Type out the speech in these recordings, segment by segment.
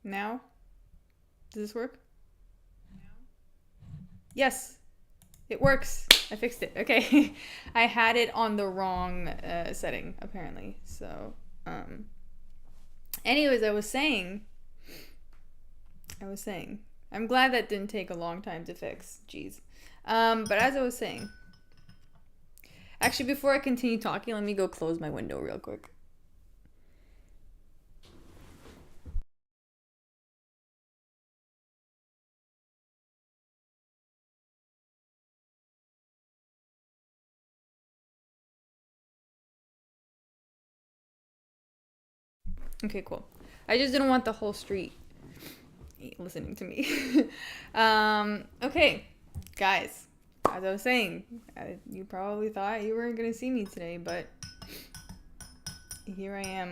Now? Does this work? Yes, it works. I fixed it. Okay. I had it on the wrong setting, apparently. So, anyways, I was saying, I'm glad that didn't take a long time to fix. Jeez. But as I was saying, actually, before I continue talking, let me go close my window real quick. Okay, cool. I just didn't want the whole street listening to me. Okay, guys, as I was saying, you probably thought you weren't gonna see me today, but here I am.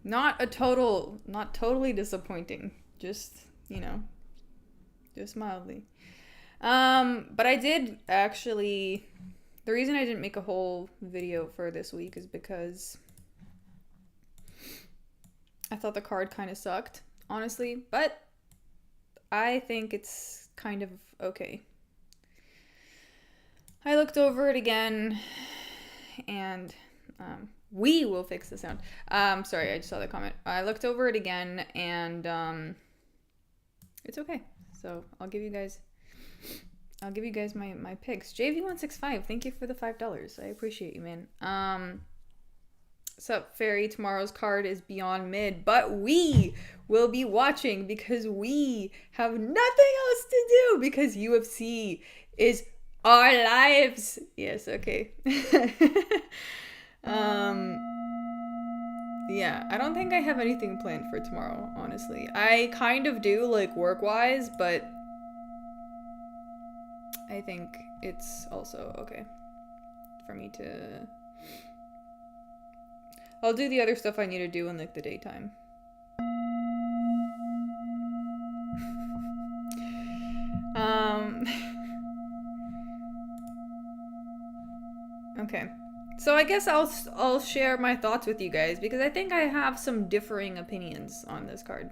Not totally disappointing. Just, just mildly. But I did actually, the reason I didn't make a whole video for this week is because I thought the card kind of sucked, honestly, but I think it's kind of okay. I looked over it again, and we will fix the sound. Sorry, I just saw the comment. I looked over it again, and it's okay. So I'll give you guys my picks. JV165, thank you for the $5. I appreciate you, man. Sup, Fairy, tomorrow's card is beyond mid, but we will be watching because we have nothing else to do because UFC is our lives. Yes, okay. Yeah, I don't think I have anything planned for tomorrow, honestly. I kind of do, like, work-wise, but I think it's also okay for me to... I'll do the other stuff I need to do in, like, the daytime. Okay. So I guess I'll share my thoughts with you guys because I think I have some differing opinions on this card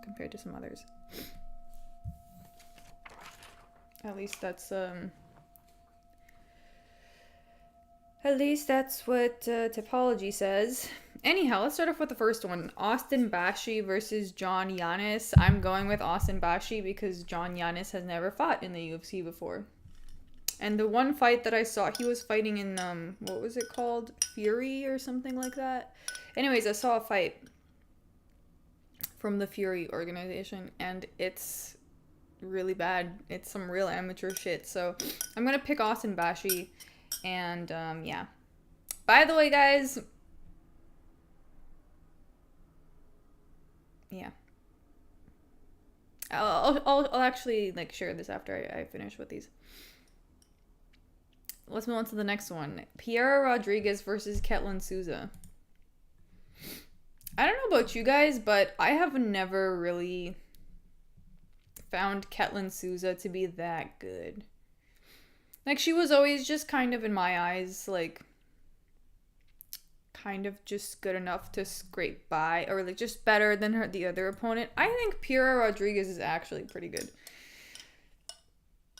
compared to some others. At least that's what Typology says. Anyhow, let's start off with the first one. Austin Bashi versus John Yannis. I'm going with Austin Bashi because John Yannis has never fought in the UFC before. And the one fight that I saw, he was fighting in, what was it called? Fury or something like that? Anyways, I saw a fight from the Fury organization, and it's really bad. It's some real amateur shit. So I'm gonna pick Austin Bashi, and, yeah. By the way, guys, yeah. I'll actually, like, share this after I finish with these. Let's move on to the next one. Piera Rodriguez versus Ketlen Souza. I don't know about you guys, but I have never really found Ketlen Souza to be that good. Like, she was always just kind of, in my eyes, like, kind of just good enough to scrape by, or, like, just better than the other opponent. I think Piera Rodriguez is actually pretty good.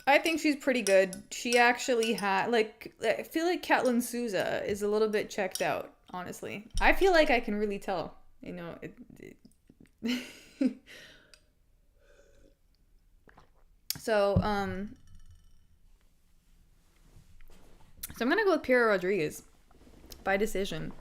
I think she's pretty good. She actually had, like, I feel like Ketlen Souza is a little bit checked out, honestly. I feel like I can really tell, you know. So I'm gonna go with Piera Rodriguez by decision.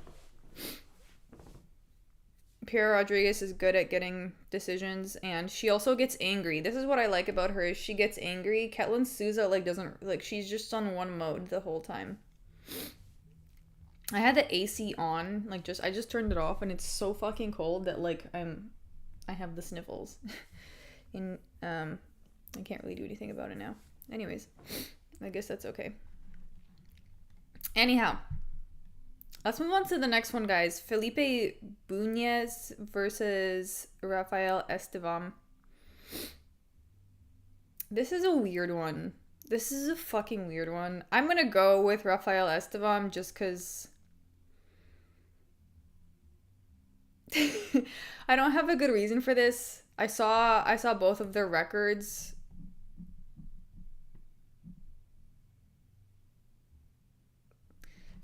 Piera Rodriguez is good at getting decisions, and she also gets angry. This is what I like about her, is she gets angry. Ketlen Souza, like, doesn't, like, she's just on one mode the whole time. I had the AC on, like, I just turned it off, and it's so fucking cold that, like, I have the sniffles. And, I can't really do anything about it now. Anyways, I guess that's okay. Anyhow. Let's move on to the next one, guys. Felipe Bunes versus Rafael Estevam. This is a weird one. This is a fucking weird one. I'm gonna go with Rafael Estevam just because I don't have a good reason for this. I saw both of their records.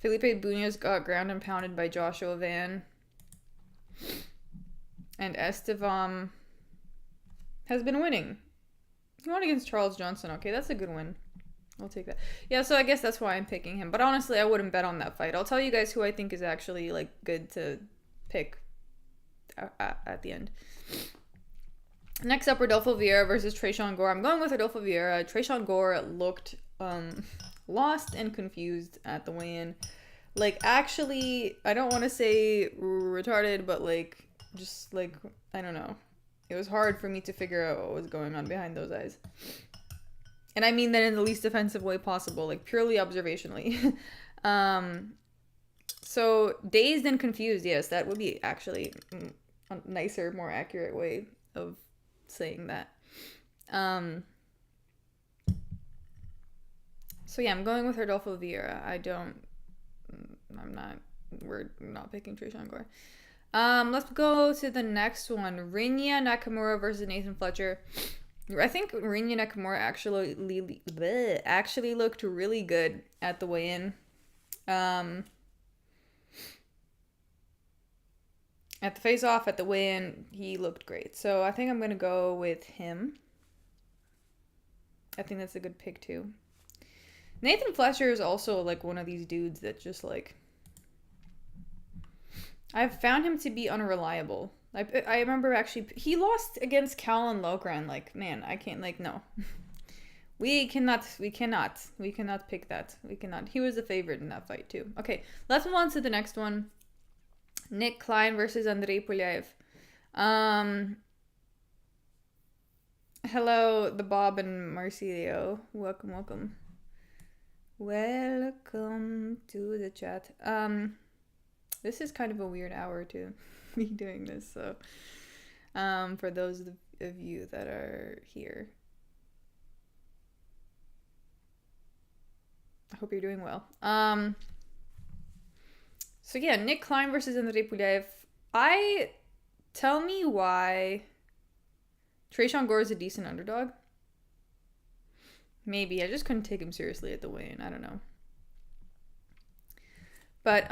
Felipe Bunes got ground and pounded by Joshua Van. And Estevam has been winning. He won against Charles Johnson. Okay, that's a good win. I'll take that. Yeah, so I guess that's why I'm picking him. But honestly, I wouldn't bet on that fight. I'll tell you guys who I think is actually like good to pick at the end. Next up, Rodolfo Vieira versus Tresean Gore. I'm going with Rodolfo Vieira. Tresean Gore looked lost and confused at the weigh-in. Like, actually, I don't want to say retarded, but like, just like, I don't know. It was hard for me to figure out what was going on behind those eyes. And I mean that in the least offensive way possible, like purely observationally. So dazed and confused, yes, that would be actually a nicer, more accurate way of saying that. So yeah, I'm going with Rodolfo Vieira. We're not picking Tresean Gore. Let's go to the next one. Rinya Nakamura versus Nathan Fletcher. I think Rinya Nakamura actually looked really good at the weigh-in. At the face-off, at the weigh-in, he looked great. So I think I'm going to go with him. I think that's a good pick, too. Nathan Fletcher is also, like, one of these dudes that just, like... I've found him to be unreliable. I remember actually... He lost against Callan Logran. Like, man, I can't, like, no. We cannot pick that. We cannot. He was the favorite in that fight, too. Okay, let's move on to the next one. Nick Klein versus Andrey Pulyaev. Hello, the Bob and Marcelio. Welcome, welcome. Welcome to the chat. This is kind of a weird hour to be doing this, so for those of you that are here, I hope you're doing well. So yeah, Nick Klein versus Andrey Pulyaev. Tell me why Tresean Gore is a decent underdog. Maybe. I just couldn't take him seriously at the weigh-in. I don't know. But,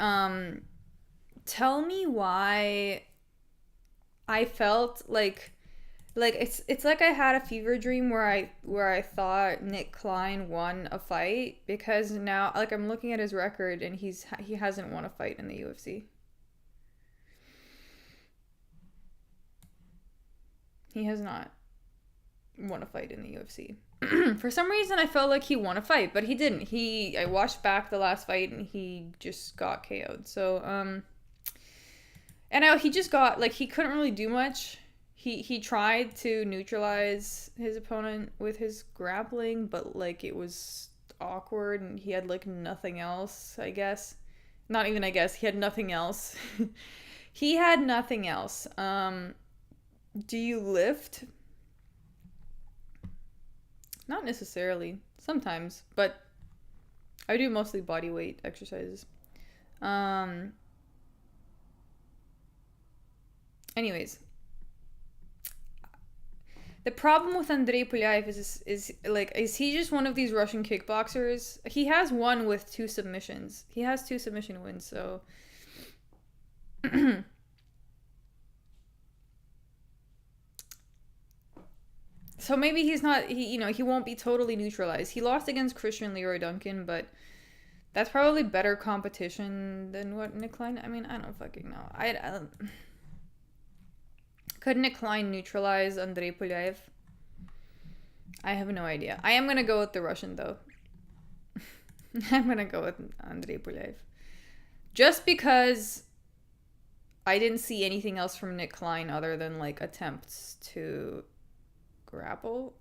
tell me why I felt like it's like I had a fever dream where I thought Nick Klein won a fight, because now, like, I'm looking at his record and he hasn't won a fight in the UFC. He has not won a fight in the UFC. For some reason, I felt like he won a fight, but he didn't. I watched back the last fight and he just got KO'd. So, and now he just got, like, he couldn't really do much. He tried to neutralize his opponent with his grappling, but, like, it was awkward and he had, like, nothing else, I guess. Not even I guess. He had nothing else. He had nothing else. Do you lift? Not necessarily. Sometimes. But I do mostly body weight exercises. Anyways. The problem with Andrey Pulyaev is he just one of these Russian kickboxers? He has won with 2 submissions. He has 2 submission wins, so... So maybe he's not, he won't be totally neutralized. He lost against Christian Leroy Duncan, but that's probably better competition than what Nick Klein... I mean, I don't fucking know. I don't... Could Nick Klein neutralize Andrey Pulyaev? I have no idea. I am going to go with the Russian, though. I'm going to go with Andrey Pulyaev. Just because I didn't see anything else from Nick Klein other than, like, attempts to grapple.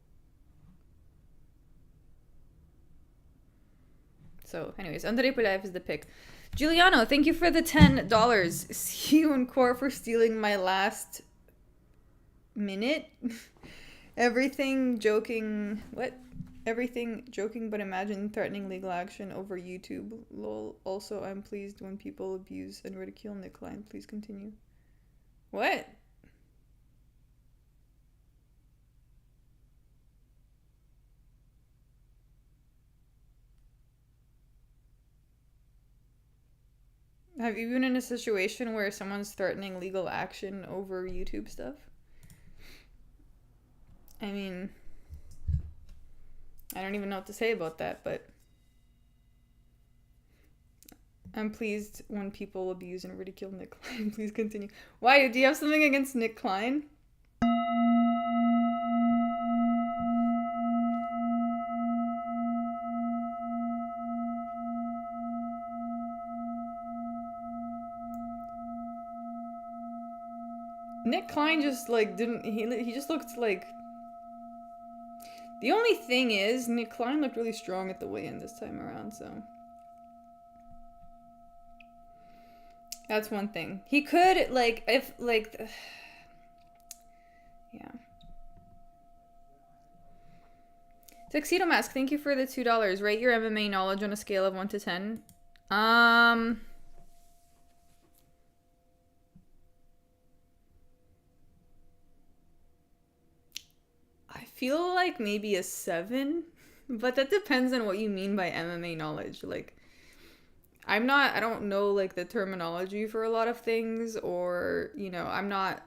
So, anyways, Andrey Pulyaev is the pick. Giuliano, thank you for the $10. See you in court for stealing my last... minute. Everything joking but imagine threatening legal action over YouTube. Lol. Also, I'm pleased when people abuse and ridicule Nick Klein. Please continue. What? Have you been in a situation where someone's threatening legal action over YouTube stuff? I mean, I don't even know what to say about that, but I'm pleased when people abuse and ridicule Nick Klein. Please continue. Why? Do you have something against Nick Klein? Nick Klein just, like, didn't... He just looked like... The only thing is, Nick Klein looked really strong at the weigh-in this time around, so... That's one thing. He could, like, if, like... Yeah. Tuxedo Mask, thank you for the $2. Rate your MMA knowledge on a scale of 1 to 10. I feel like maybe a 7, but that depends on what you mean by MMA knowledge. Like, I don't know, like, the terminology for a lot of things, or, you know, I'm not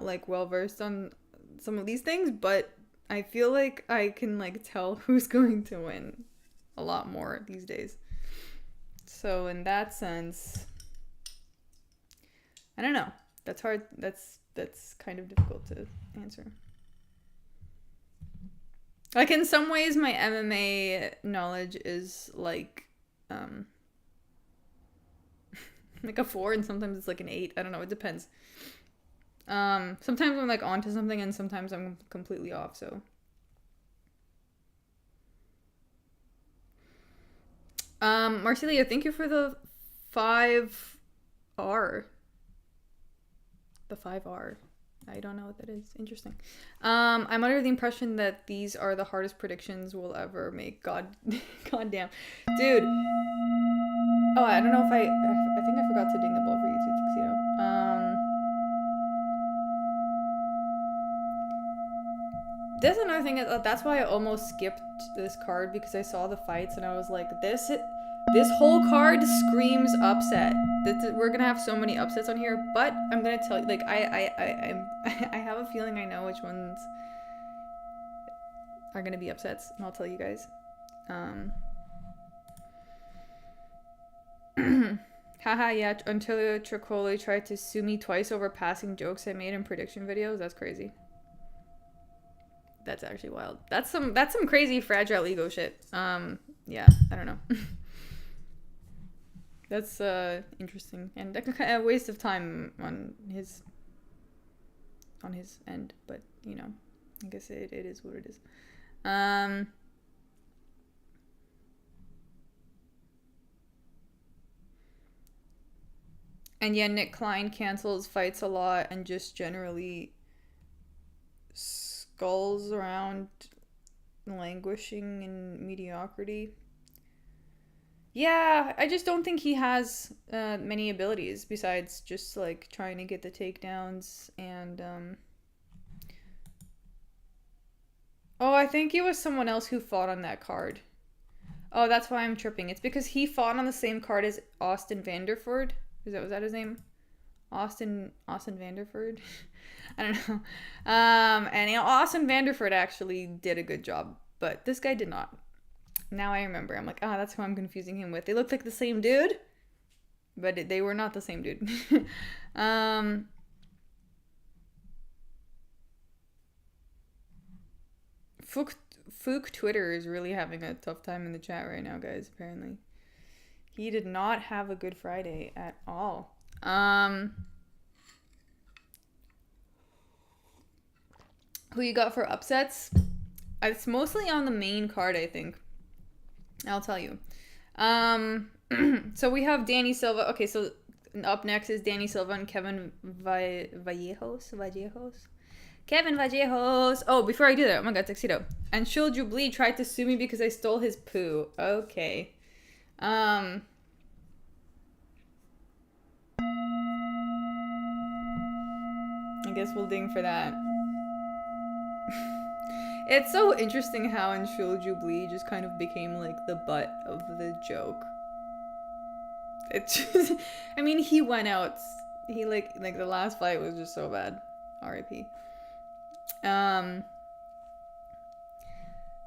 like well versed on some of these things, but I feel like I can, like, tell who's going to win a lot more these days. So in that sense, I don't know. That's hard. That's kind of difficult to answer. Like, in some ways, my MMA knowledge is like like a 4, and sometimes it's like an 8. I don't know. It depends. Sometimes I'm like onto something, and sometimes I'm completely off. So, Marcelia, thank you for the 5R. The 5R. I don't know what that is. Interesting. I'm under the impression that these are the hardest predictions we'll ever make. God damn. Dude. Oh, I don't know if I think I forgot to ding the ball for you too, Tuxedo. That's another thing. That's why I almost skipped this card, because I saw the fights and I was like, this whole card screams upset. We're gonna have so many upsets on here, but I'm gonna tell you, like, I have a feeling I know which ones are gonna be upsets, and I'll tell you guys. Haha, yeah, until Tricoli tried to sue me twice over passing jokes I made in prediction videos. That's crazy. That's actually wild. That's some crazy fragile ego shit. Yeah, I don't know. That's interesting, and a waste of time on his end, but you know, I guess it is what it is. And yeah, Nick Klein cancels fights a lot and just generally skulls around languishing in mediocrity. Yeah, I just don't think he has many abilities besides just, like, trying to get the takedowns and, Oh, I think it was someone else who fought on that card. Oh, that's why I'm tripping. It's because he fought on the same card as Austin Vanderford. Was that his name? Austin Vanderford? I don't know. And, you know, Austin Vanderford actually did a good job, but this guy did not. Now I remember. I'm like, that's who I'm confusing him with. They looked like the same dude, but they were not the same dude. Fook Twitter is really having a tough time in the chat right now, guys, apparently. He did not have a good Friday at all. Who you got for upsets? It's mostly on the main card, I think. I'll tell you. So we have Danny Silva. Okay, so up next is Danny Silva and Kevin Vallejos. Kevin Vallejos. Oh, before I do that, oh my god, Tuxedo. And Shul Jubli tried to sue me because I stole his poo. Okay. I guess we'll ding for that. It's so interesting how in Shul Jubilee just kind of became like the butt of the joke. It just, I mean, he went out. He like the last fight was just so bad. R.I.P.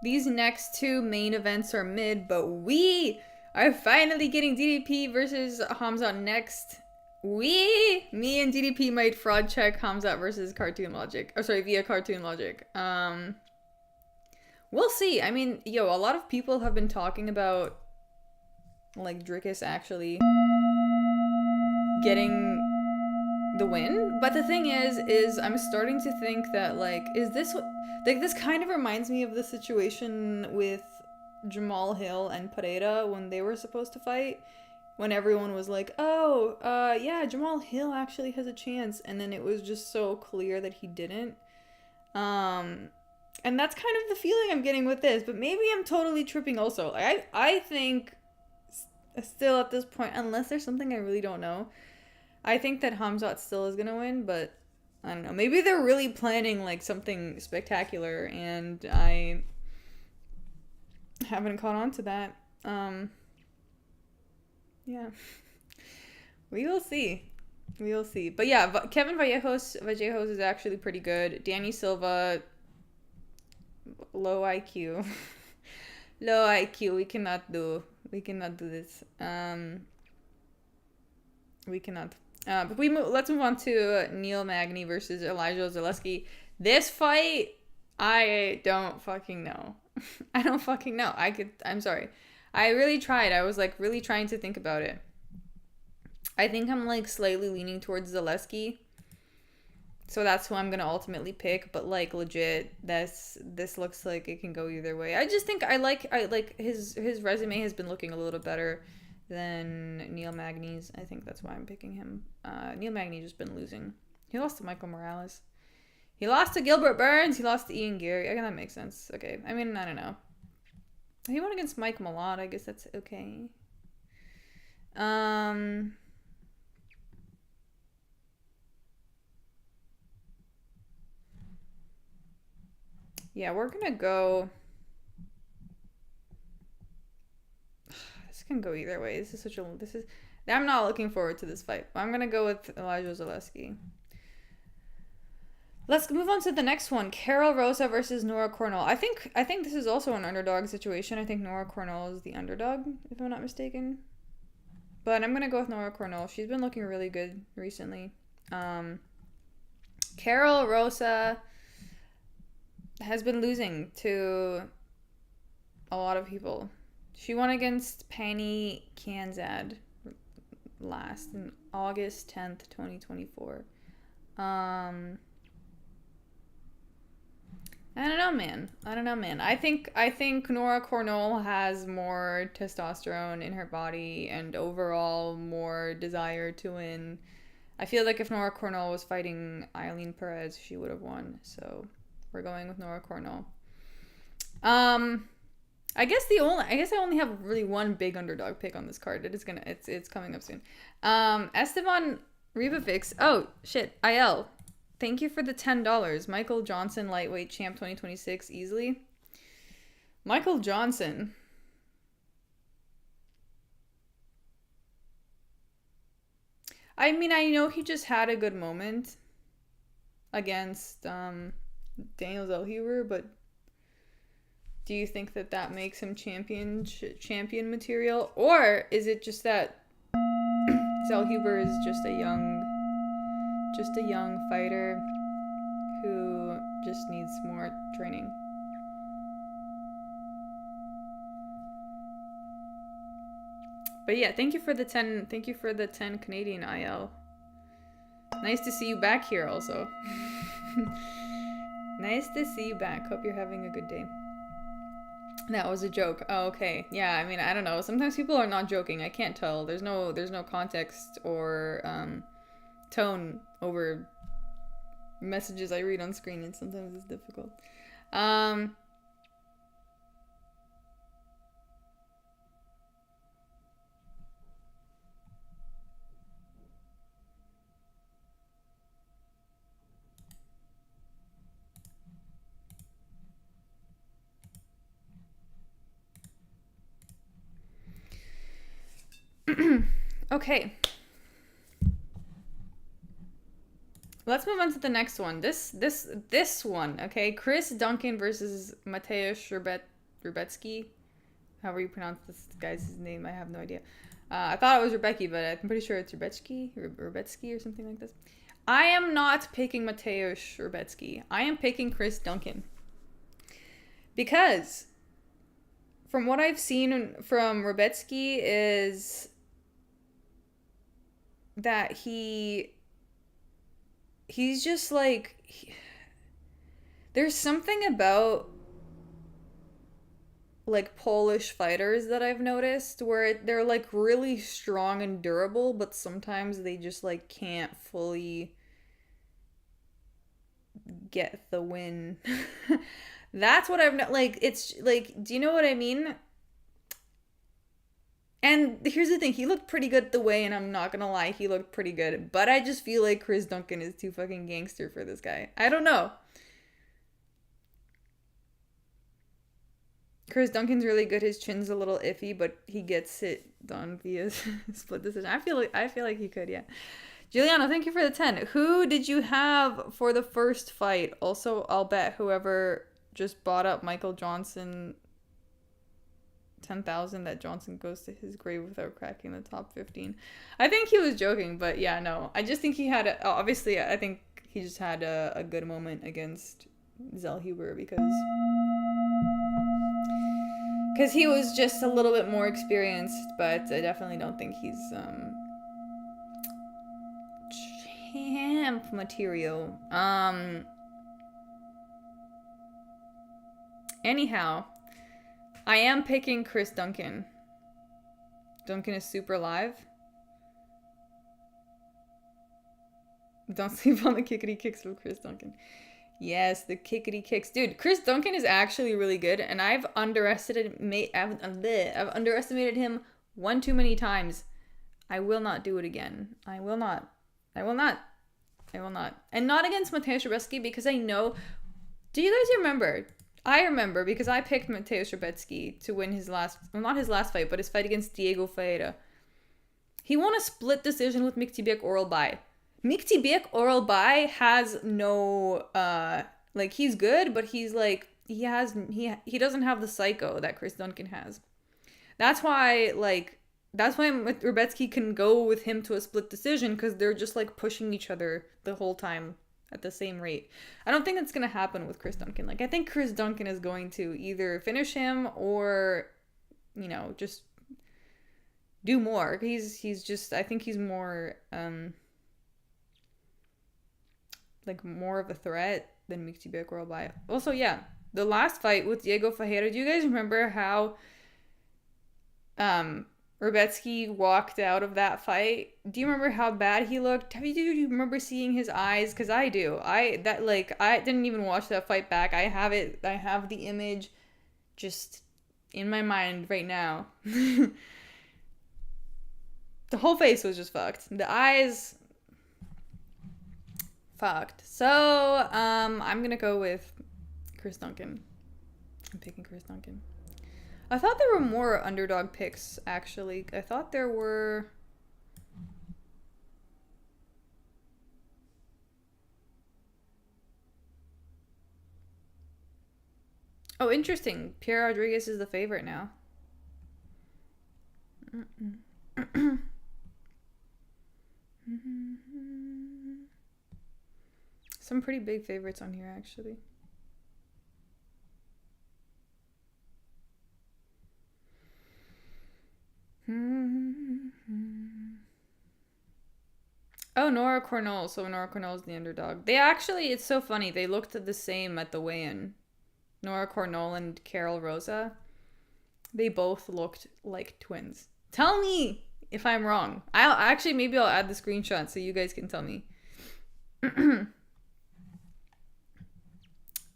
These next two main events are mid, but we are finally getting DDP versus Hamzat next. Me and DDP might fraud check Hamzat versus Cartoon Logic. Oh, sorry, via Cartoon Logic. We'll see. I mean, a lot of people have been talking about like Drickus actually getting the win, but the thing is I'm starting to think that like, is this what, like, this kind of reminds me of the situation with Jamal Hill and Pereira when they were supposed to fight, when everyone was like, oh, yeah, Jamal Hill actually has a chance, and then it was just so clear that he didn't. And that's kind of the feeling I'm getting with this, but maybe I'm totally tripping also. I think still at this point, unless there's something I really don't know, I think that Hamzat still is gonna win, but I don't know. Maybe they're really planning like something spectacular and I haven't caught on to that. Yeah. We will see. We will see. But yeah, Kevin Vallejos is actually pretty good. Danny Silva, low IQ. Low IQ. We cannot do this. We cannot. But let's move on to Niel Magny versus Elizeu Zaleski. This fight, I don't fucking know. I don't fucking know. I'm sorry. I really tried. I was like really trying to think about it. I think I'm like slightly leaning towards Zaleski. So that's who I'm going to ultimately pick, but like legit, this looks like it can go either way. I just think I like his resume has been looking a little better than Niel Magny's. I think that's why I'm picking him. Niel Magny just been losing. He lost to Michael Morales. He lost to Gilbert Burns. He lost to Ian Gary. Okay, that makes sense. Okay. I mean, I don't know. He won against Mike Malott. I guess that's okay. Yeah, we're gonna go. This can go either way. I'm not looking forward to this fight. I'm gonna go with Elizeu Zaleski. Let's move on to the next one. Karol Rosa versus Nora Cornolle. I think this is also an underdog situation. I think Nora Cornolle is the underdog, if I'm not mistaken. But I'm gonna go with Nora Cornolle. She's been looking really good recently. Karol Rosa has been losing to a lot of people. She won against Pani Kanzad last in August 10th, 2024. I don't know, man. I think Nora Cornolle has more testosterone in her body and overall more desire to win. I feel like if Nora Cornolle was fighting Eileen Perez, she would have won. So we're going with Nora Cornolle. I guess I only have really one big underdog pick on this card. It's coming up soon. Estevam Ribavix. Oh shit, IL. Thank you for the $10. Michael Johnson, lightweight champ 2026, easily. Michael Johnson. I mean, I know he just had a good moment against Daniel Zellhuber, but do you think that makes him champion material? Or is it just that Zellhuber is just a young fighter who just needs more training? But yeah, thank you for the 10 Canadian IL. Nice to see you back here also. Nice to see you back. Hope you're having a good day. That was a joke. Oh, okay. Yeah, I mean, I don't know. Sometimes people are not joking. I can't tell. There's no context or tone over messages I read on screen, and sometimes it's difficult. Okay. Let's move on to the next one. This one, okay? Chris Duncan versus Mateusz Rebecki. However you pronounce this guy's name, I have no idea. I thought it was Rebecki, but I'm pretty sure it's Rebecki or something like this. I am not picking Mateusz Rebecki. I am picking Chris Duncan. Because from what I've seen from Rebecki is that he's just like there's something about like Polish fighters that I've noticed where they're like really strong and durable, but sometimes they just like can't fully get the win. That's what I've like. It's like, do you know what I mean? And here's the thing, he looked pretty good at the weigh, and I'm not gonna lie, he looked pretty good. But I just feel like Chris Duncan is too fucking gangster for this guy. I don't know. Chris Duncan's really good. His chin's a little iffy, but he gets it done via split decision. I feel like he could, yeah. Giuliano, thank you for the 10. Who did you have for the first fight? Also, I'll bet whoever just bought up Michael Johnson 10,000 that Johnson goes to his grave without cracking the top 15. I think he was joking, but yeah, no. I just think he had obviously I think he just had a good moment against Zellhuber because he was just a little bit more experienced, but I definitely don't think he's champ material. Anyhow, I am picking Chris Duncan. Duncan is super live. Don't sleep on the kickity kicks with Chris Duncan. Yes, the kickity kicks. Dude, Chris Duncan is actually really good, and I've underestimated him one too many times. I will not do it again. I will not. And not against Mateusz Rebecki, because I know... Do you guys remember? I remember because I picked Mateusz Rebecki to win his last... Well, not his last fight, but his fight against Diego Ferreira. He won a split decision with Mictibek oral bye. Mictibek oral bye has no... like, he's good, but he's like... He doesn't have the psycho that Chris Duncan has. That's why, like... That's why Rebecki can go with him to a split decision, because they're just, like, pushing each other the whole time at the same rate. I don't think that's going to happen with Chris Duncan. Like, I think Chris Duncan is going to either finish him or, you know, just do more. He's just... I think he's more, like, more of a threat than Mictibek oral bye. Also, yeah, the last fight with Diego Ferreira, do you guys remember how... Rebecki walked out of that fight? Do you remember how bad he looked? Do you remember seeing his eyes? Because I do. I didn't even watch that fight back. I have the image just in my mind right now. The whole face was just fucked. The eyes... fucked. So, I'm gonna go with Chris Duncan. I'm picking Chris Duncan. I thought there were more underdog picks, actually. I thought there were... Oh, interesting. Piera Rodriguez is the favorite now. Some pretty big favorites on here, actually. Oh, Nora Cornolle. So Nora Cornolle's the underdog. They actually, it's so funny. They looked the same at the weigh-in. Nora Cornolle and Karol Rosa. They both looked like twins. Tell me if I'm wrong. Maybe I'll add the screenshot so you guys can tell me.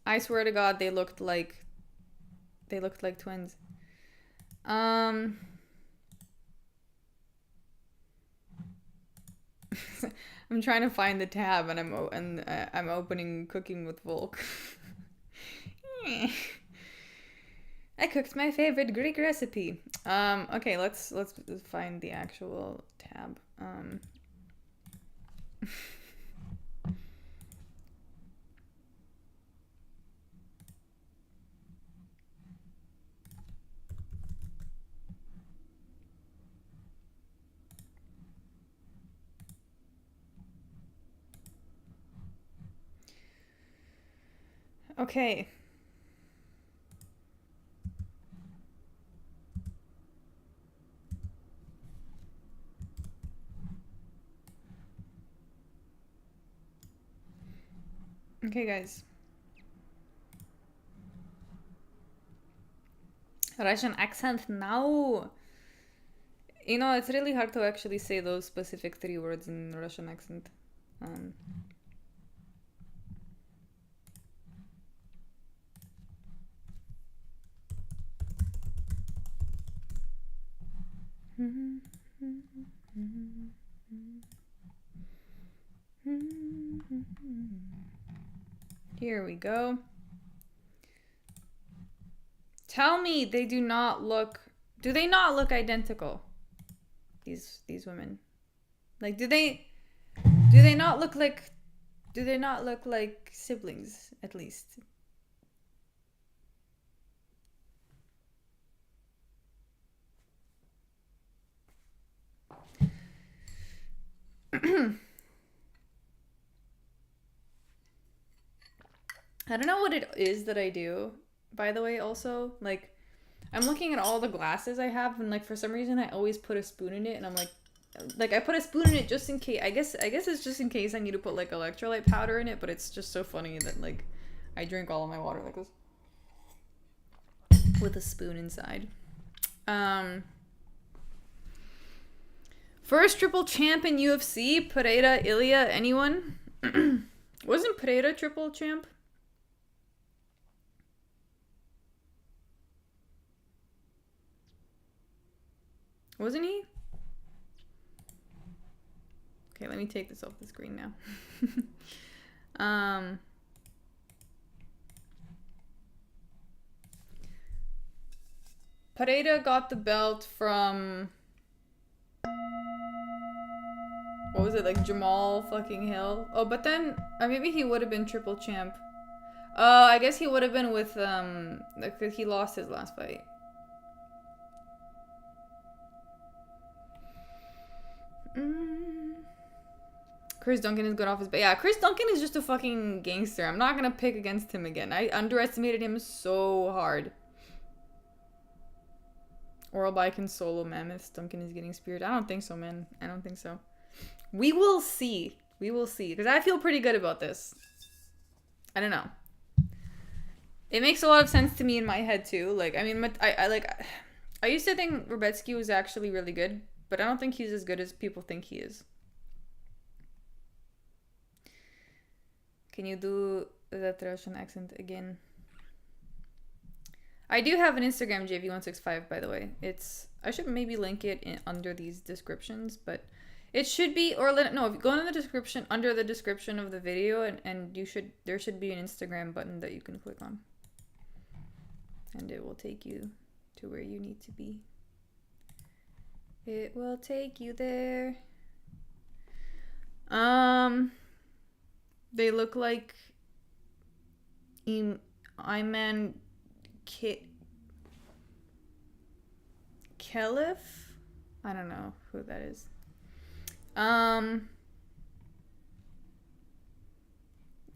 I swear to God, they looked like twins. I'm trying to find the tab, and I'm opening Cooking with Volk. I cooked my favorite Greek recipe. Okay, let's find the actual tab. Okay. Okay, guys. Russian accent now. You know, it's really hard to actually say those specific 3 words in Russian accent. Here we go. Tell me they do not look... Do they not look identical? These women. Like, do they not look like... Do they not look like siblings, at least? I don't know what it is that I do, by the way, also. Like, I'm looking at all the glasses I have, and, like, for some reason I always put a spoon in it, and I'm like, I put a spoon in it just in case. I guess it's just in case I need to put, like, electrolyte powder in it, but it's just so funny that, like, I drink all of my water like this. With a spoon inside. First triple champ in UFC, Pereira, Ilya, anyone? Wasn't Pereira triple champ? Wasn't he? Okay, let me take this off the screen now. Pereira got the belt from... What was it, like Jamal fucking Hill? Oh, but then maybe he would have been triple champ. I guess he would have been with like he lost his last fight. Chris Duncan is good off his... Yeah, Chris Duncan is just a fucking gangster. I'm not gonna pick against him again. I underestimated him so hard. Oral by Consolo Mammoth. Duncan is getting speared. I don't think so, man. I don't think so. We will see. We will see. Because I feel pretty good about this. I don't know. It makes a lot of sense to me in my head, too. Like, I mean, I used to think Rubetsky was actually really good. But I don't think he's as good as people think he is. Can you do that Russian accent again? I do have an Instagram, JV165, by the way. I should maybe link it under these descriptions, but it should be, or no, if you go in the description, under the description of the video, and there should be an Instagram button that you can click on. And it will take you to where you need to be. It will take you there. They look like Iman Kelif? I don't know who that is.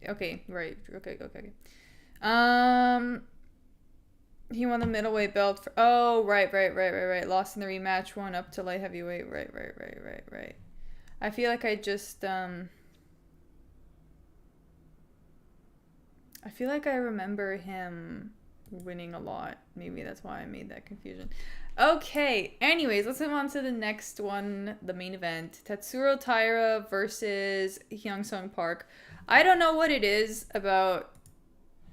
Okay, right. Okay. He won the middleweight belt for... Oh, right. Lost in the rematch, won up to light heavyweight. Right. I feel like I just, I feel like I remember him winning a lot. Maybe that's why I made that confusion. Okay, anyways, let's move on to the next one, the main event. Tatsuro Taira versus Hyungsung Park. I don't know what it is about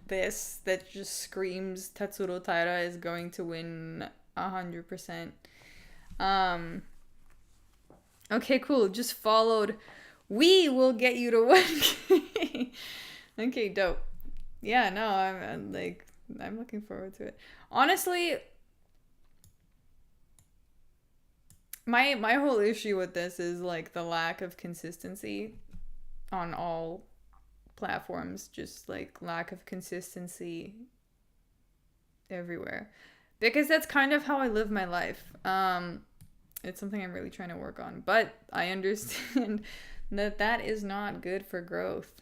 this that just screams Tatsuro Taira is going to win 100%. Okay, cool. Just followed. We will get you to 1K. Okay, dope. Yeah, no, I'm like, I'm looking forward to it. Honestly, my whole issue with this is like the lack of consistency on all platforms, just like lack of consistency everywhere. Because that's kind of how I live my life. It's something I'm really trying to work on, but I understand that is not good for growth.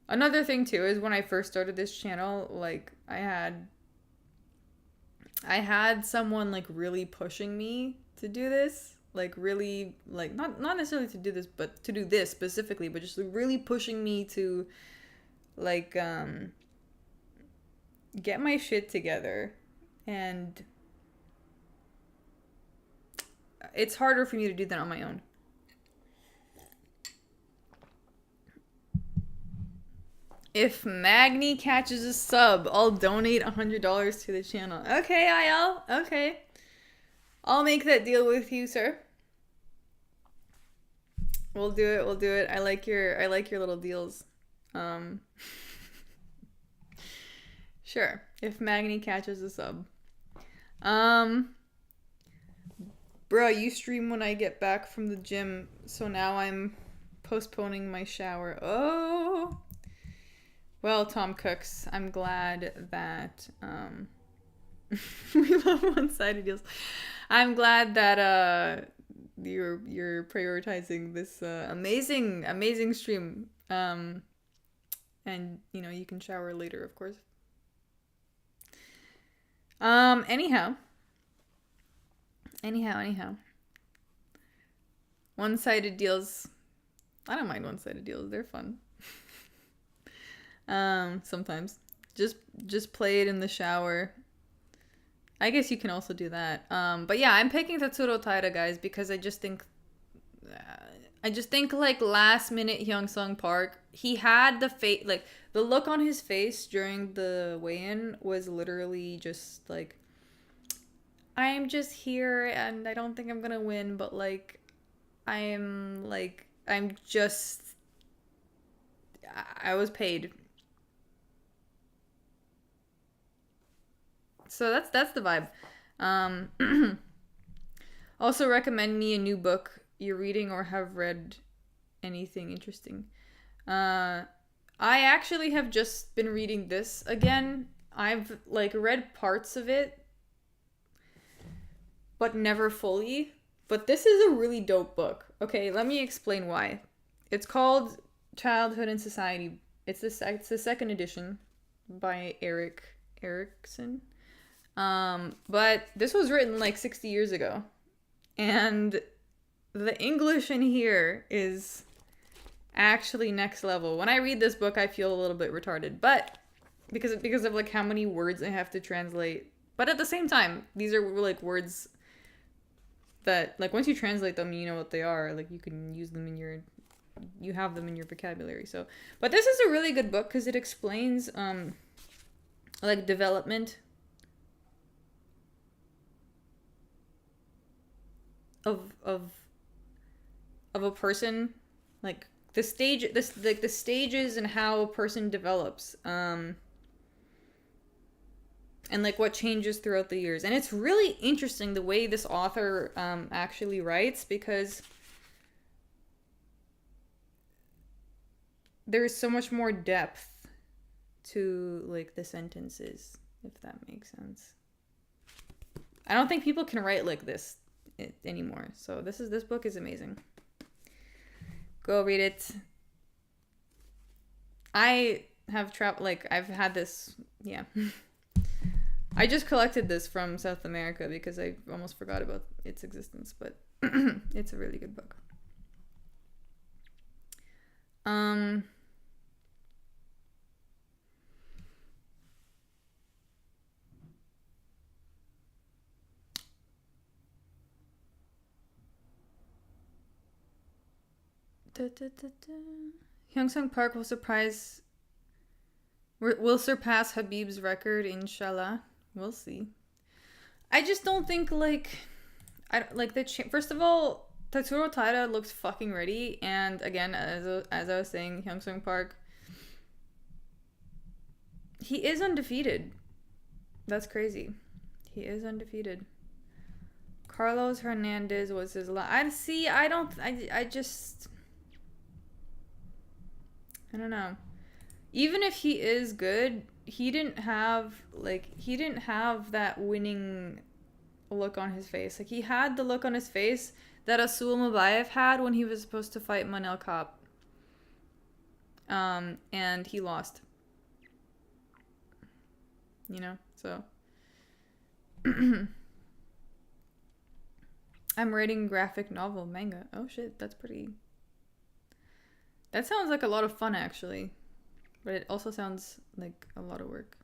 Another thing too is when I first started this channel, like I had someone like really pushing me to do this, like really like not necessarily to do this, but to do this specifically, but just really pushing me to like get my shit together. And it's harder for me to do that on my own. If Magny catches a sub, I'll donate $100 to the channel. Okay, IL. Okay. I'll make that deal with you, sir. We'll do it. We'll do it. I like your little deals. Sure. If Magny catches a sub. Bro, you stream when I get back from the gym, so now I'm postponing my shower. Oh. Well, Tom Cooks, I'm glad that we love one-sided deals. I'm glad that you're prioritizing this amazing stream. And you know, you can shower later, of course. Anyhow. One-sided deals. I don't mind one-sided deals. They're fun. Sometimes just play it in the shower. I guess you can also do that. But yeah, I'm picking Tatsuro Taira, guys, because I just think like last minute Hyungsung Park, he had the look on his face during the weigh-in was literally just like, I'm just here and I don't think I'm gonna win, but like I was paid. So that's the vibe. Also recommend me a new book you're reading or have read anything interesting. I actually have just been reading this again. I've like read parts of it, but never fully. But this is a really dope book. Okay, let me explain why. It's called Childhood and Society. It's the second edition by Erickson. But this was written like 60 years ago. And the English in here is actually next level. When I read this book, I feel a little bit retarded, but because of like how many words I have to translate. But at the same time, these are like words that like once you translate them, you know what they are. Like you can use them you have them in your vocabulary. So, but this is a really good book because it explains like development of a person, like the stages and how a person develops, and like what changes throughout the years. And it's really interesting the way this author actually writes, because there's so much more depth to like the sentences, if that makes sense. I don't think people can write like this anymore. So this book is amazing. Go read it. I have I've had this, yeah. I just collected this from South America because I almost forgot about its existence, but it's a really good book. Hyungsung Park will surpass Habib's record, inshallah. We'll see. I just don't think like first of all, Tatsuro Taira looks fucking ready, and again, as I was saying, Hyungsung Park He is undefeated. That's crazy. He is undefeated. Carlos Hernandez was his last. I don't know. Even if he is good, he didn't have that winning look on his face. Like, he had the look on his face that Asul Mabayev had when he was supposed to fight Manel Kape. And he lost. You know, so. I'm writing graphic novel manga. Oh shit, that sounds like a lot of fun, actually. But it also sounds like a lot of work.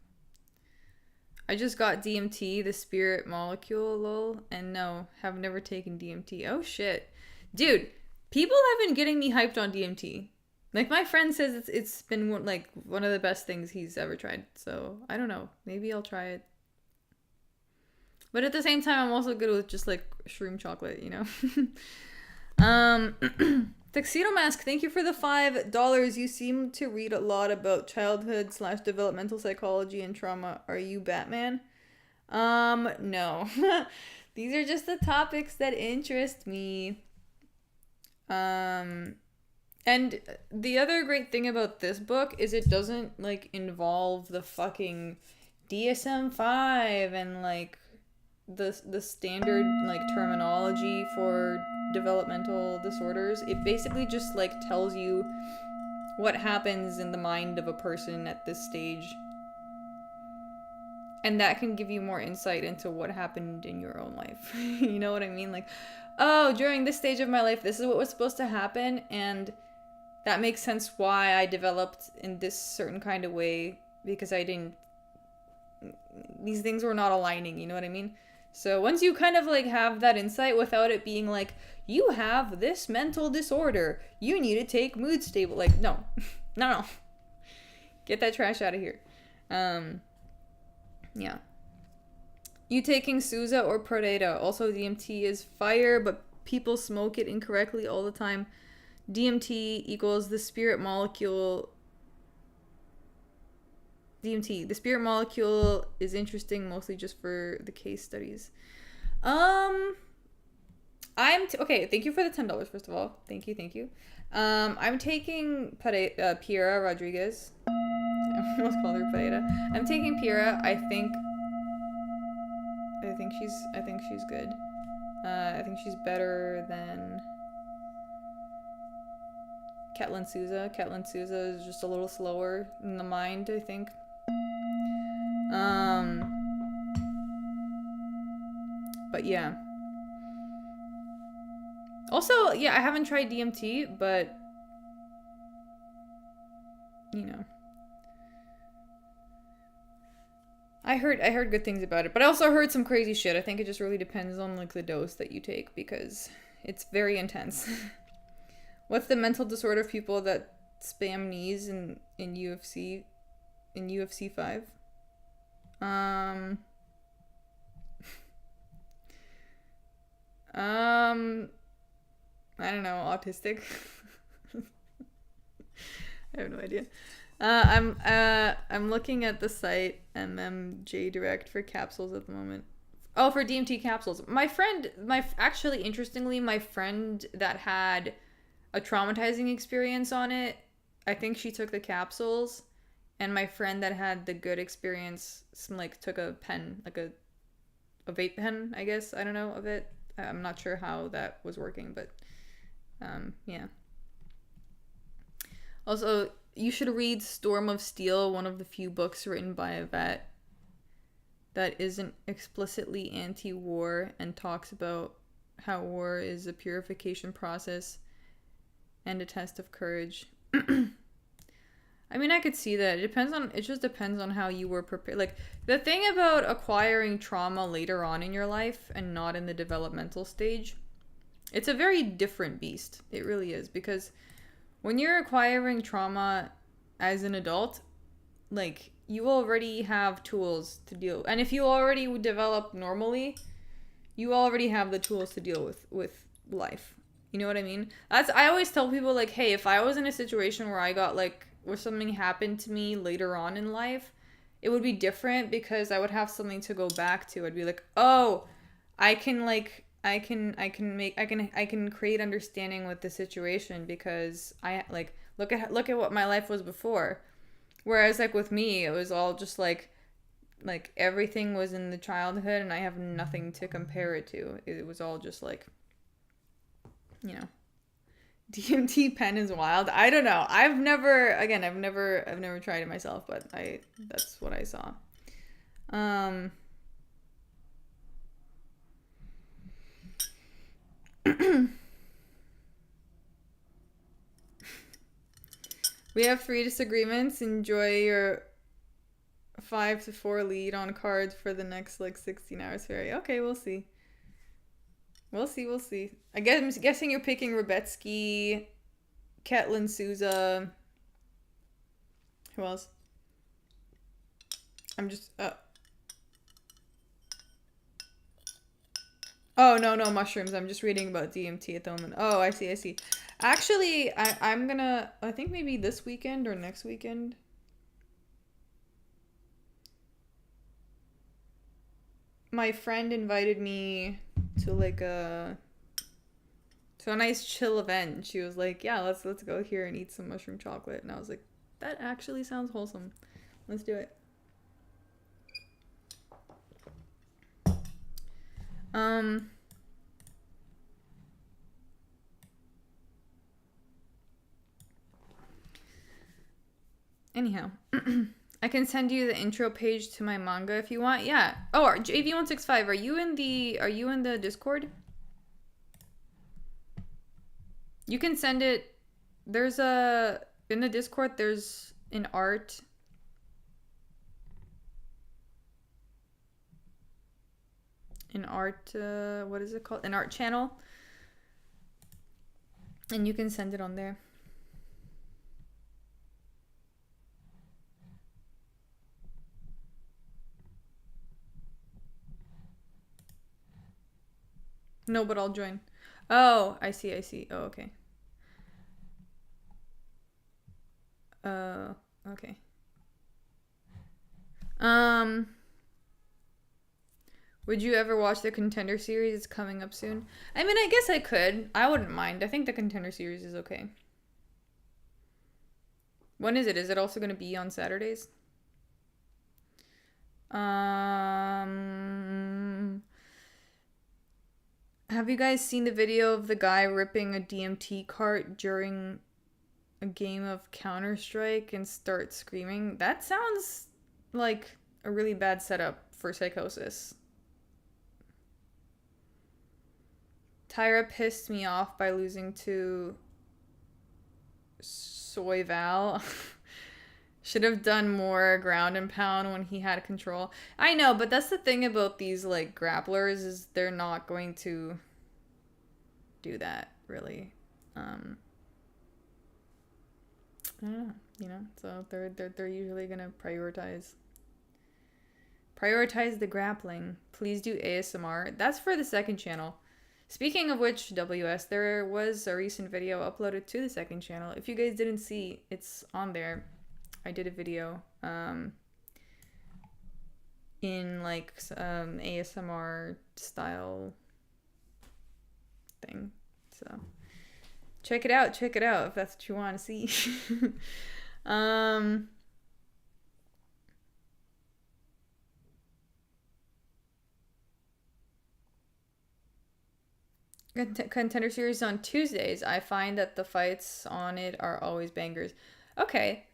I just got DMT, the spirit molecule, lol. And no, have never taken DMT. Oh shit. Dude, people have been getting me hyped on DMT. Like, my friend says it's been like one of the best things he's ever tried. So, I don't know. Maybe I'll try it. But at the same time, I'm also good with just like shroom chocolate, you know? Tuxedo Mask, thank you for the $5. You seem to read a lot about childhood / developmental psychology and trauma. Are you Batman? No. These are just the topics that interest me. And the other great thing about this book is it doesn't like involve the fucking DSM-5 and like the standard like terminology for developmental disorders. It basically just like tells you what happens in the mind of a person at this stage, and that can give you more insight into what happened in your own life. You know what I mean? Like, oh, during this stage of my life, this is what was supposed to happen, and that makes sense why I developed in this certain kind of way, because these things were not aligning, you know what I mean? So once you kind of like have that insight without it being like, you have this mental disorder, you need to take mood stable. Like, no. No. Get that trash out of here. Yeah. You taking Souza or Pereira? Also, DMT is fire, but people smoke it incorrectly all the time. DMT equals the spirit molecule. DMT. The spirit molecule is interesting mostly just for the case studies. Okay, thank you for the $10, first of all. Thank you. I'm taking Piera Rodriguez. I almost called her Pereira. I'm taking Piera. I think she's good. I think she's better than Ketlen Souza. Ketlen Souza is just a little slower in the mind, I think. But yeah. Also, yeah, I haven't tried DMT, but you know, I heard good things about it, but I also heard some crazy shit. I think it just really depends on like the dose that you take, because it's very intense. What's the mental disorder of people that spam knees in UFC 5? I don't know, autistic. I have no idea. I'm looking at the site MMJ Direct for capsules at the moment. Oh, for DMT capsules. Interestingly, my friend that had a traumatizing experience on it, I think she took the capsules, and my friend that had the good experience took a pen, like a vape pen, I guess, I don't know, of it. I'm not sure how that was working, but yeah. Also, you should read Storm of Steel, one of the few books written by a vet that isn't explicitly anti-war and talks about how war is a purification process and a test of courage. I mean, I could see that. It just depends on how you were prepared. Like, the thing about acquiring trauma later on in your life and not in the developmental stage, it's a very different beast. It really is, because when you're acquiring trauma as an adult, like, you already have tools to deal. And if you already develop normally, you already have the tools to deal with life. You know what I mean? I always tell people, like, hey, if I was in a situation where something happened to me later on in life, it would be different because I would have something to go back to. I'd be like, oh, I can like I can create understanding with the situation because I like look at what my life was before. Whereas like with me, it was all just like everything was in the childhood and I have nothing to compare it to. It was all just like, you know, DMT pen is wild. I don't know. I've never tried it myself, but that's what I saw. We have 3 disagreements. Enjoy your 5-4 lead on cards for the next like 16 hours. Fairy. Okay, we'll see. We'll see. I'm guessing you're picking Rebetsky, Ketlen, Souza. Who else? I'm just... Oh, no, mushrooms. I'm just reading about DMT at the moment. Oh, I see. Actually, I'm gonna... I think maybe this weekend or next weekend. My friend invited me to like a nice chill event. She was like, yeah, let's go here and eat some mushroom chocolate. And I was like, that actually sounds wholesome. Let's do it. Anyhow, I can send you the intro page to my manga if you want. Yeah. Oh, JV165, are you in the Discord? You can send it. There's in the Discord there's an art. What is it called? An art channel. And you can send it on there. No, but I'll join. Oh, I see. Oh, okay. Okay. Would you ever watch the Contender series? It's coming up soon. I mean, I guess I could. I wouldn't mind. I think the Contender series is okay. When is it? Is it also going to be on Saturdays? Have you guys seen the video of the guy ripping a DMT cart during a game of Counter-Strike and start screaming? That sounds like a really bad setup for psychosis. Taira pissed me off by losing to Soy Val. Should have done more ground and pound when he had control. I know, but that's the thing about these like grapplers is they're not going to do that really. I don't know, you know. So they're usually gonna prioritize the grappling. Please do ASMR. That's for the second channel. Speaking of which, WS, there was a recent video uploaded to the second channel. If you guys didn't see, it's on there. I did a video in like ASMR style thing. So check it out if that's what you want to see. Contender series on Tuesdays. I find that the fights on it are always bangers. Okay.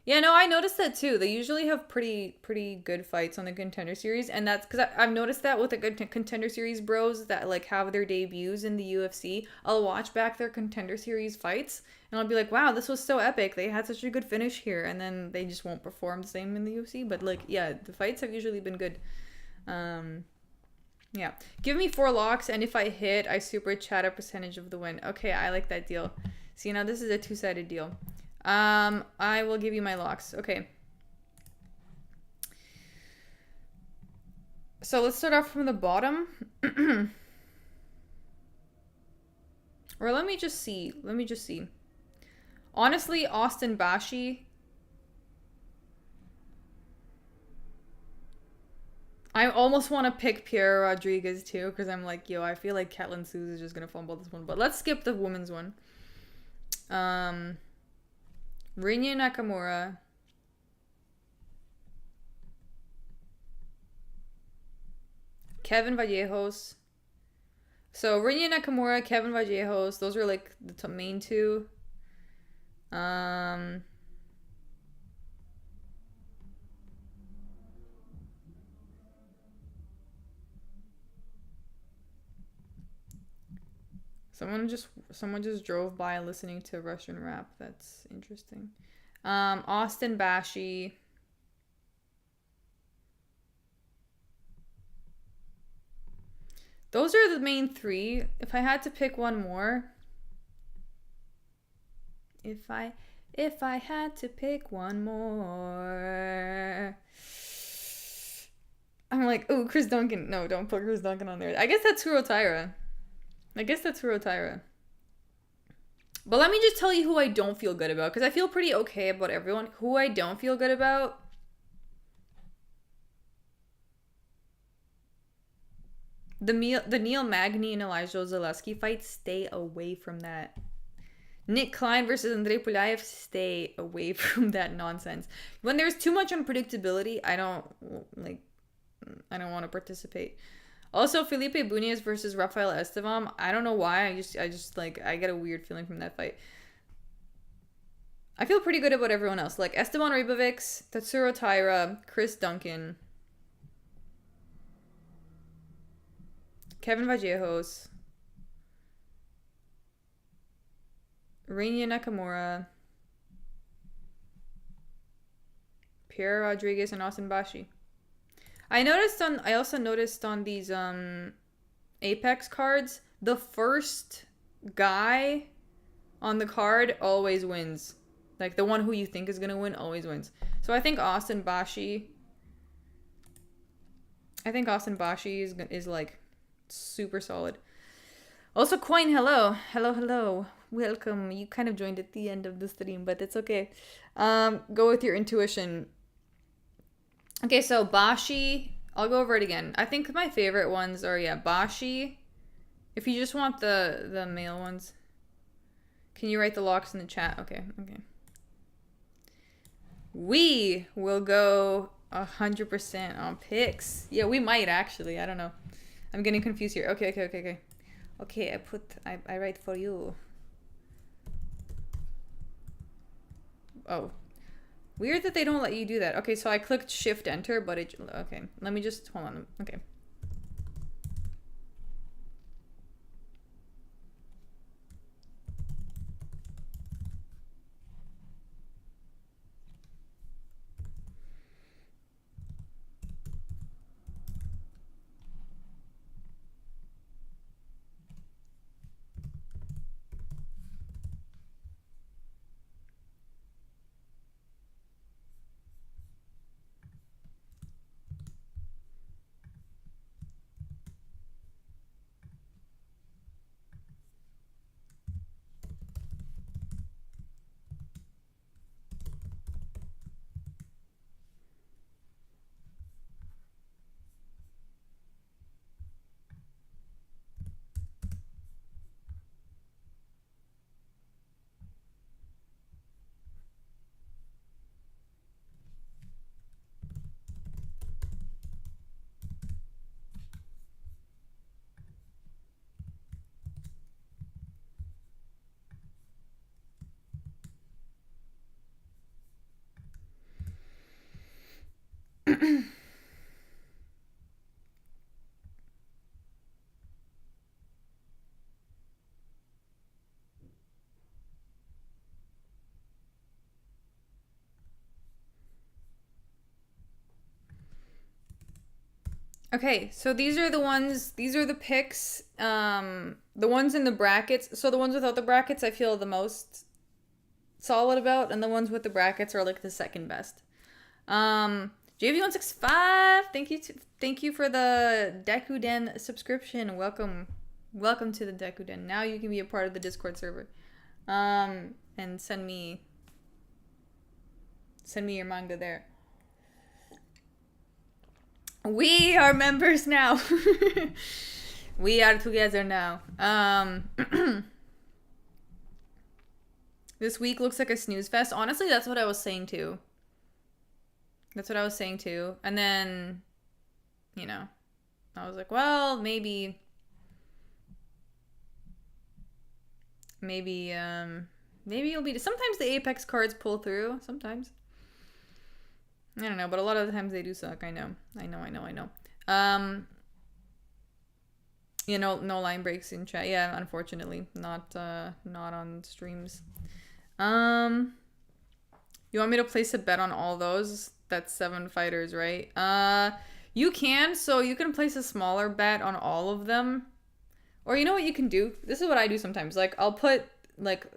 Yeah, no, I noticed that too. They usually have pretty good fights on the Contender series, and that's because I've noticed that with the good Contender series bros that like have their debuts in the UFC. I'll watch back their Contender series fights, and I'll be like, wow, this was so epic. They had such a good finish here, and then they just won't perform the same in the UFC. But like, yeah, the fights have usually been good. Yeah. Give me 4 locks, and if I hit, I super chat a percentage of the win. Okay, I like that deal. See, now this is a 2-sided deal. I will give you my locks. Okay. So let's start off from the bottom. Or let me just see. Honestly, Austin Bashi. I almost want to pick Piera Rodriguez too, because I'm like, yo, I feel like Ketlen Souza is just gonna fumble this one. But let's skip the women's one. Rinya Nakamura. Kevin Vallejos. So Rinya Nakamura, Kevin Vallejos, those are like the main two. Someone just drove by listening to Russian rap. That's interesting. Austin Bashi. Those are the main three. If I had to pick one more. If I had to pick one more. I'm like, oh, Chris Duncan. No, don't put Chris Duncan on there. I guess that's Taira. But let me just tell you who I don't feel good about, because I feel pretty okay about everyone. Who I don't feel good about. The Niel Magny and Elizeu Zaleski fight, stay away from that. Nick Klein versus Andrey Pulyaev, stay away from that nonsense. When there's too much unpredictability, I don't want to participate. Also, Felipe Bunes versus Rafael Estevam. I don't know why. I just I get a weird feeling from that fight. I feel pretty good about everyone else. Like Esteban Ribovics, Tatsuro Taira, Chris Duncan, Kevin Vallejos, Rinya Nakamura, Piera Rodriguez, and Austin Bashi. I also noticed on these Apex cards, the first guy on the card always wins. Like the one who you think is gonna win always wins. So I think Austin Bashi is like super solid. Also, Coin, hello. Welcome. You kind of joined at the end of the stream, but it's okay. Go with your intuition. Okay, so Bashi, I'll go over it again. I think my favorite ones are, Bashi. If you just want the male ones. Can you write the locks in the chat? Okay. We will go 100% on picks. Yeah, we might actually. I don't know. I'm getting confused here. Okay. Okay, I write for you. Oh. Weird that they don't let you do that. Okay, so I clicked shift enter, but okay. Let me just, hold on. Okay. Okay, so these are the picks, the ones in the brackets. So the ones without the brackets I feel the most solid about, and the ones with the brackets are like the second best. JV165, thank you for the Dekuden subscription. Welcome to the Dekuden. Now you can be a part of the Discord server. And send me your manga there. We are members now. We are together now. This week looks like a snooze fest. Honestly, that's what I was saying too. And then, you know, I was like, well, maybe you'll be. Sometimes the Apex cards pull through. Sometimes. I don't know, but a lot of the times they do suck. I know. You know, no line breaks in chat. Yeah, unfortunately, not on streams. You want me to place a bet on all those? That's 7 fighters, right? You can. So you can place a smaller bet on all of them. Or you know what you can do? This is what I do sometimes. Like, I'll put, like,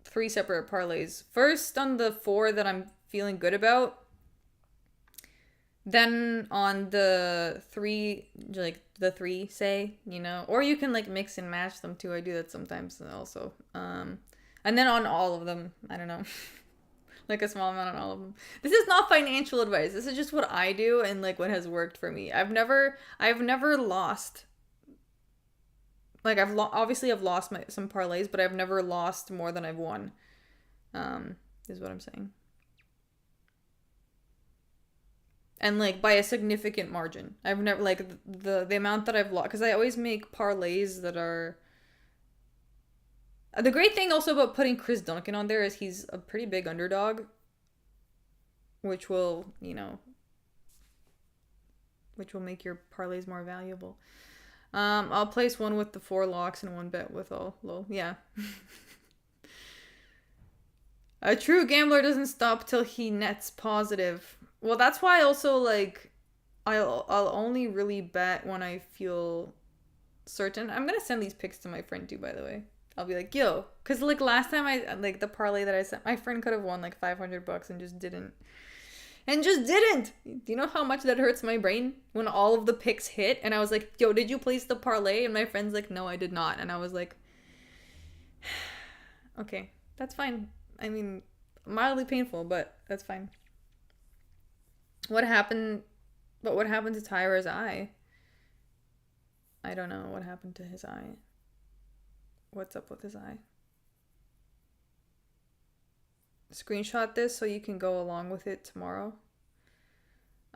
3 separate parlays. First on the 4 that I'm feeling good about. Then on the 3, like, the 3, say, you know. Or you can, like, mix and match them, too. I do that sometimes also. And then on all of them. I don't know. Like, a small amount on all of them. This is not financial advice. This is just what I do and, like, what has worked for me. I've never lost. Like, obviously I've lost some parlays, but I've never lost more than I've won. Is what I'm saying. And, like, by a significant margin. I've never, like, the amount that I've lost, because I always make parlays that are... The great thing also about putting Chris Duncan on there is he's a pretty big underdog, which will, you know, make your parlays more valuable. I'll place one with the 4 locks and one bet with all low. Yeah. A true gambler doesn't stop till he nets positive. Well, that's why also, like, I'll only really bet when I feel certain. I'm gonna send these pics to my friend too, by the way. I'll be like, yo, because, like, last time the parlay that I sent, my friend could have won, like, $500 and just didn't. Do you know how much that hurts my brain when all of the picks hit? And I was like, yo, did you place the parlay? And my friend's like, no, I did not. And I was like, okay, that's fine. I mean, mildly painful, but that's fine. What happened to Taira's eye? I don't know what happened to his eye. What's up with his eye? Screenshot this so you can go along with it tomorrow.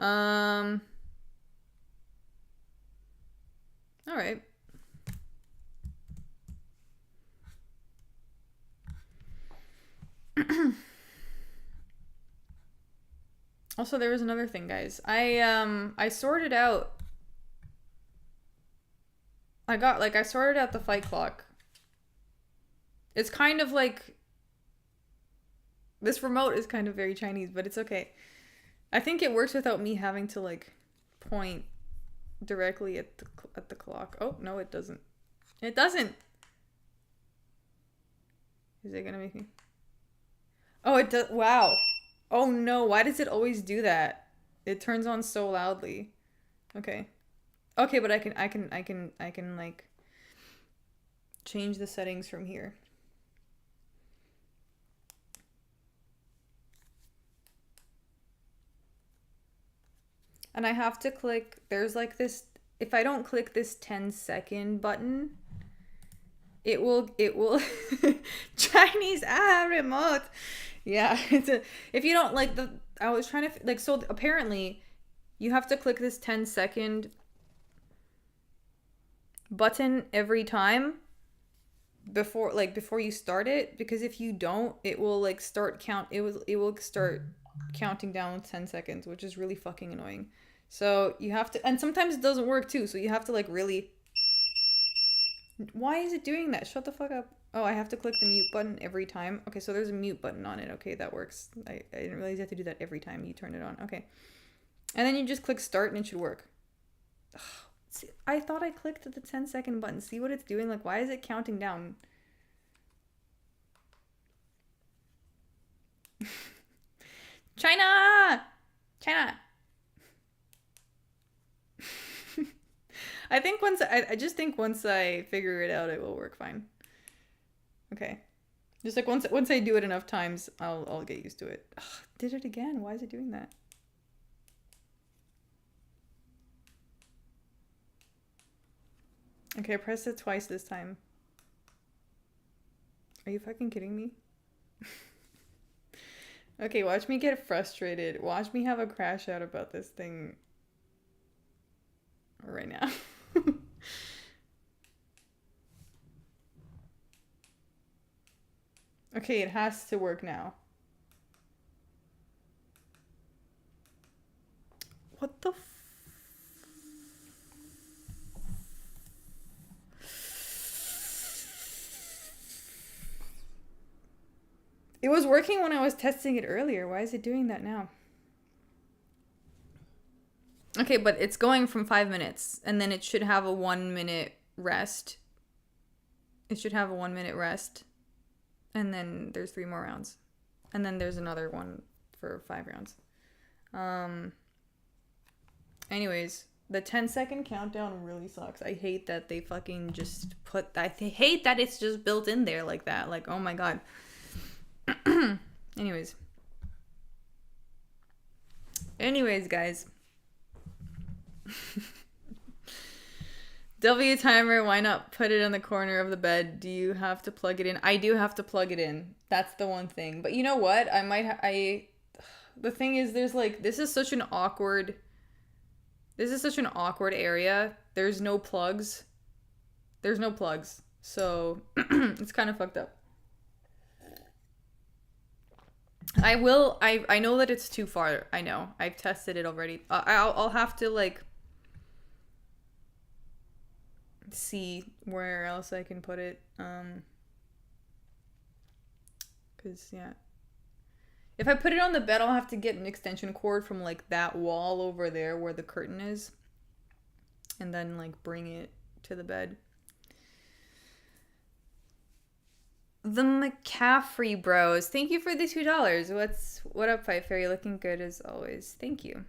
All right. Also, there was another thing, guys. I sorted out. I sorted out the fight clock. It's kind of like, this remote is kind of very Chinese, but it's okay. I think it works without me having to, like, point directly at the clock. Oh, no, it doesn't. It doesn't. Is it gonna make me? Oh, it does. Wow. Oh no, why does it always do that? It turns on so loudly. Okay. Okay, but I can like change the settings from here. And I have to click, there's like this, if I don't click this 10-second button, it will Chinese remote. Yeah, if you don't like I was trying to, like, so apparently you have to click this 10-second button every time before you start it, because if you don't, it will like start counting down with 10 seconds, which is really fucking annoying. So you have to, and sometimes it doesn't work too, so you have to like really... Why is it doing that? Shut the fuck up. Oh, I have to click the mute button every time. Okay, so there's a mute button on it. Okay, that works. I didn't realize you have to do that every time you turn it on. Okay. And then you just click start and it should work. Ugh. See, I thought I clicked the 10-second button. See what it's doing? Like, why is it counting down? China! I just think once I figure it out, it will work fine. Okay. Just like once I do it enough times, I'll get used to it. Ugh, did it again. Why is it doing that? Okay, I pressed it twice this time. Are you fucking kidding me? Okay, watch me get frustrated. Watch me have a crash out about this thing right now. Okay, it has to work now. What the It was working when I was testing it earlier. Why is it doing that now? Okay, but it's going from 5 minutes, and then it should have a 1 minute rest. It should have a 1 minute rest, and then there's 3 more rounds. And then there's another one for 5 rounds. Anyways, the 10-second countdown really sucks. I hate that they fucking just put... I hate that it's just built in there like that. Like, oh my god. Anyways, guys. W timer, why not put it in the corner of the bed? Do you have to plug it in? I do have to plug it in. That's the one thing. But you know what? The thing is, there's like, this is such an awkward area. There's no plugs. So it's kind of fucked up. I know that it's too far. I know. I've tested it already. I'll have to like see where else I can put it. Cause yeah. If I put it on the bed, I'll have to get an extension cord from like that wall over there where the curtain is. And then like bring it to the bed. The McCaffrey Bros. Thank you for the $2. What up, Fight Fairy? Looking good as always. Thank you.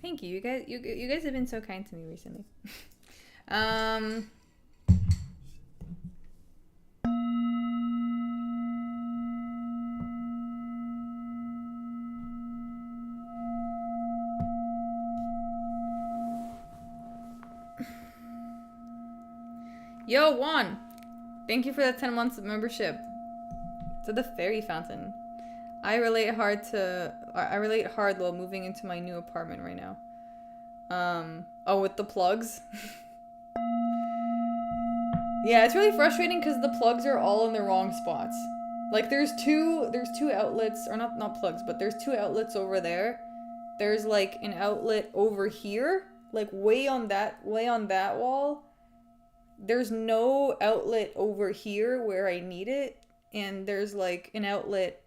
Thank you. You guys have been so kind to me recently. Yo, Juan! Thank you for that 10 months of membership to the Fairy Fountain. I relate hard while moving into my new apartment right now. Oh, with the plugs? Yeah, it's really frustrating because the plugs are all in the wrong spots. Like, there's two outlets, or not plugs, but there's 2 outlets over there. There's, like, an outlet over here, like, way on that wall. There's no outlet over here where I need it, and there's, like, an outlet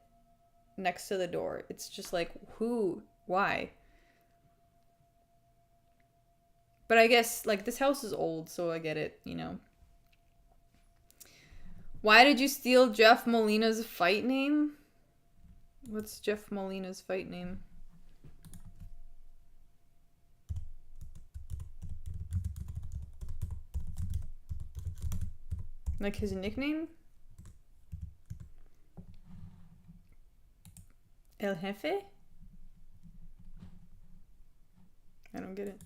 next to the door. It's just like, why? But I guess, like, this house is old, so I get it, you know. Why did you steal Jeff Molina's fight name? What's Jeff Molina's fight name? Like his nickname? El Jefe? I don't get it.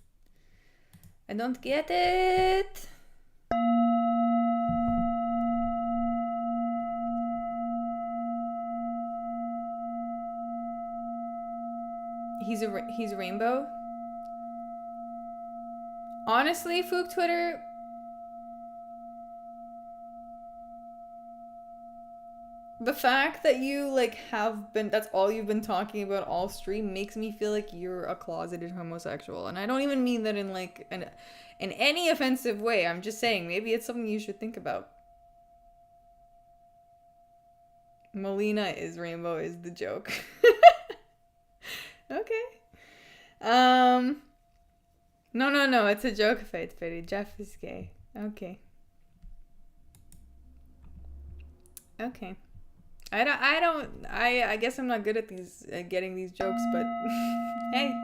I don't get it! He's rainbow? Honestly, Fook Twitter... The fact that you, like, that's all you've been talking about all stream makes me feel like you're a closeted homosexual. And I don't even mean that in, like, in any offensive way. I'm just saying, maybe it's something you should think about. Molina is rainbow is the joke. Okay. No, it's a joke, Fate Fairy. Jeff is gay. Okay. I guess I'm not good at getting these jokes, but hey.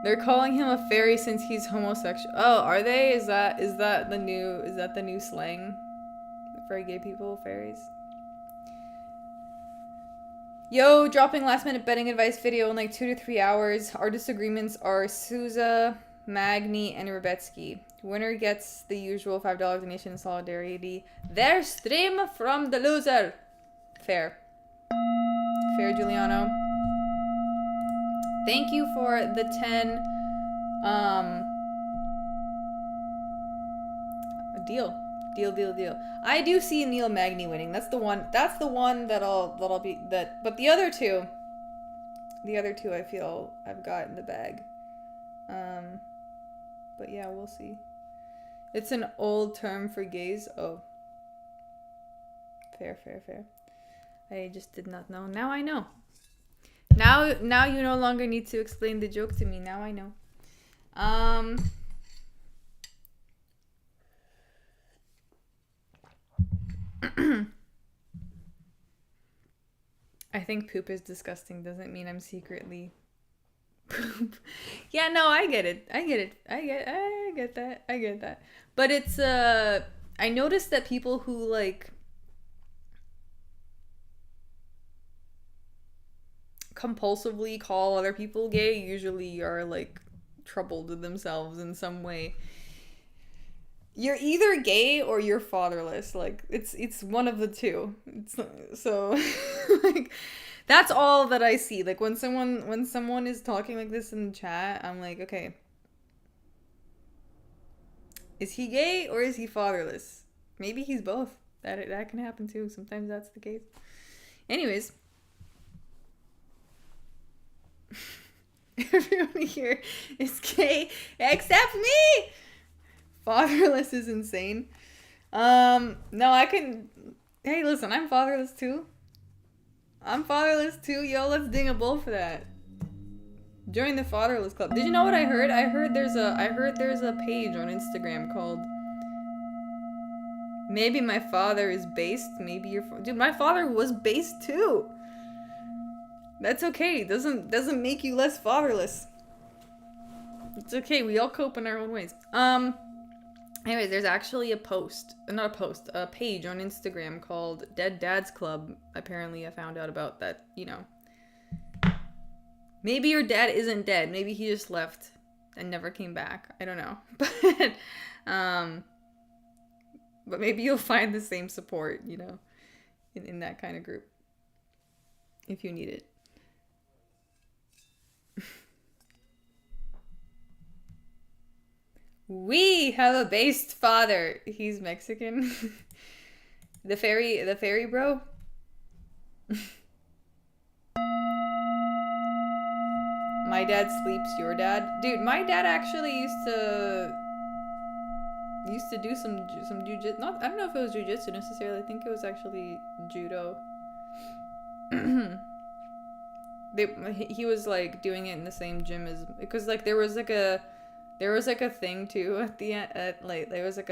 They're calling him a fairy since he's homosexual. Oh, are they? Is that the new slang for gay people, fairies? Yo, dropping last minute betting advice video in like 2 to 3 hours. Our disagreements are Souza, Magny, and Rebetsky. Winner gets the usual $5 donation in solidarity. Their stream from the loser. Fair. Fair, Giuliano. Thank you for the 10. Deal. Deal. I do see Niel Magny winning. That's the one that'll be that. But the other two I feel I've got in the bag. But yeah, we'll see. It's an old term for gays. Oh. Fair. I just did not know. Now I know. Now you no longer need to explain the joke to me. Now I know. I think poop is disgusting doesn't mean I'm secretly poop. Yeah, no, I get it. I get that. But it's I noticed that people who like compulsively call other people gay usually are like troubled with themselves in some way. You're either gay or you're fatherless. Like it's one of the two. So like that's all that I see. Like when someone is talking like this in the chat, I'm like, okay. Is he gay or is he fatherless? Maybe he's both. That can happen too. Sometimes that's the case. Anyways, everyone here is gay except me. Fatherless is insane. No, I can. Hey, listen, I'm fatherless too. Yo, let's ding a bull for that. Join the fatherless club. Did you know what I heard? I heard there's a page on Instagram called Maybe My Father Is Based. Maybe your dude, my father was based too. That's okay. Doesn't make you less fatherless. It's okay. We all cope in our own ways. Anyways, there's actually a page on Instagram called Dead Dads Club. Apparently, I found out about that, maybe your dad isn't dead. Maybe he just left and never came back. I don't know. But maybe you'll find the same support, in that kind of group. If you need it. We have a based father. He's Mexican. The fairy bro. My dad sleeps your dad. Dude, my dad actually used to do some jujitsu. I don't know if it was jujitsu necessarily. I think it was actually judo. He was like doing it in the same gym as, because like there was like a thing too at the end, like there was like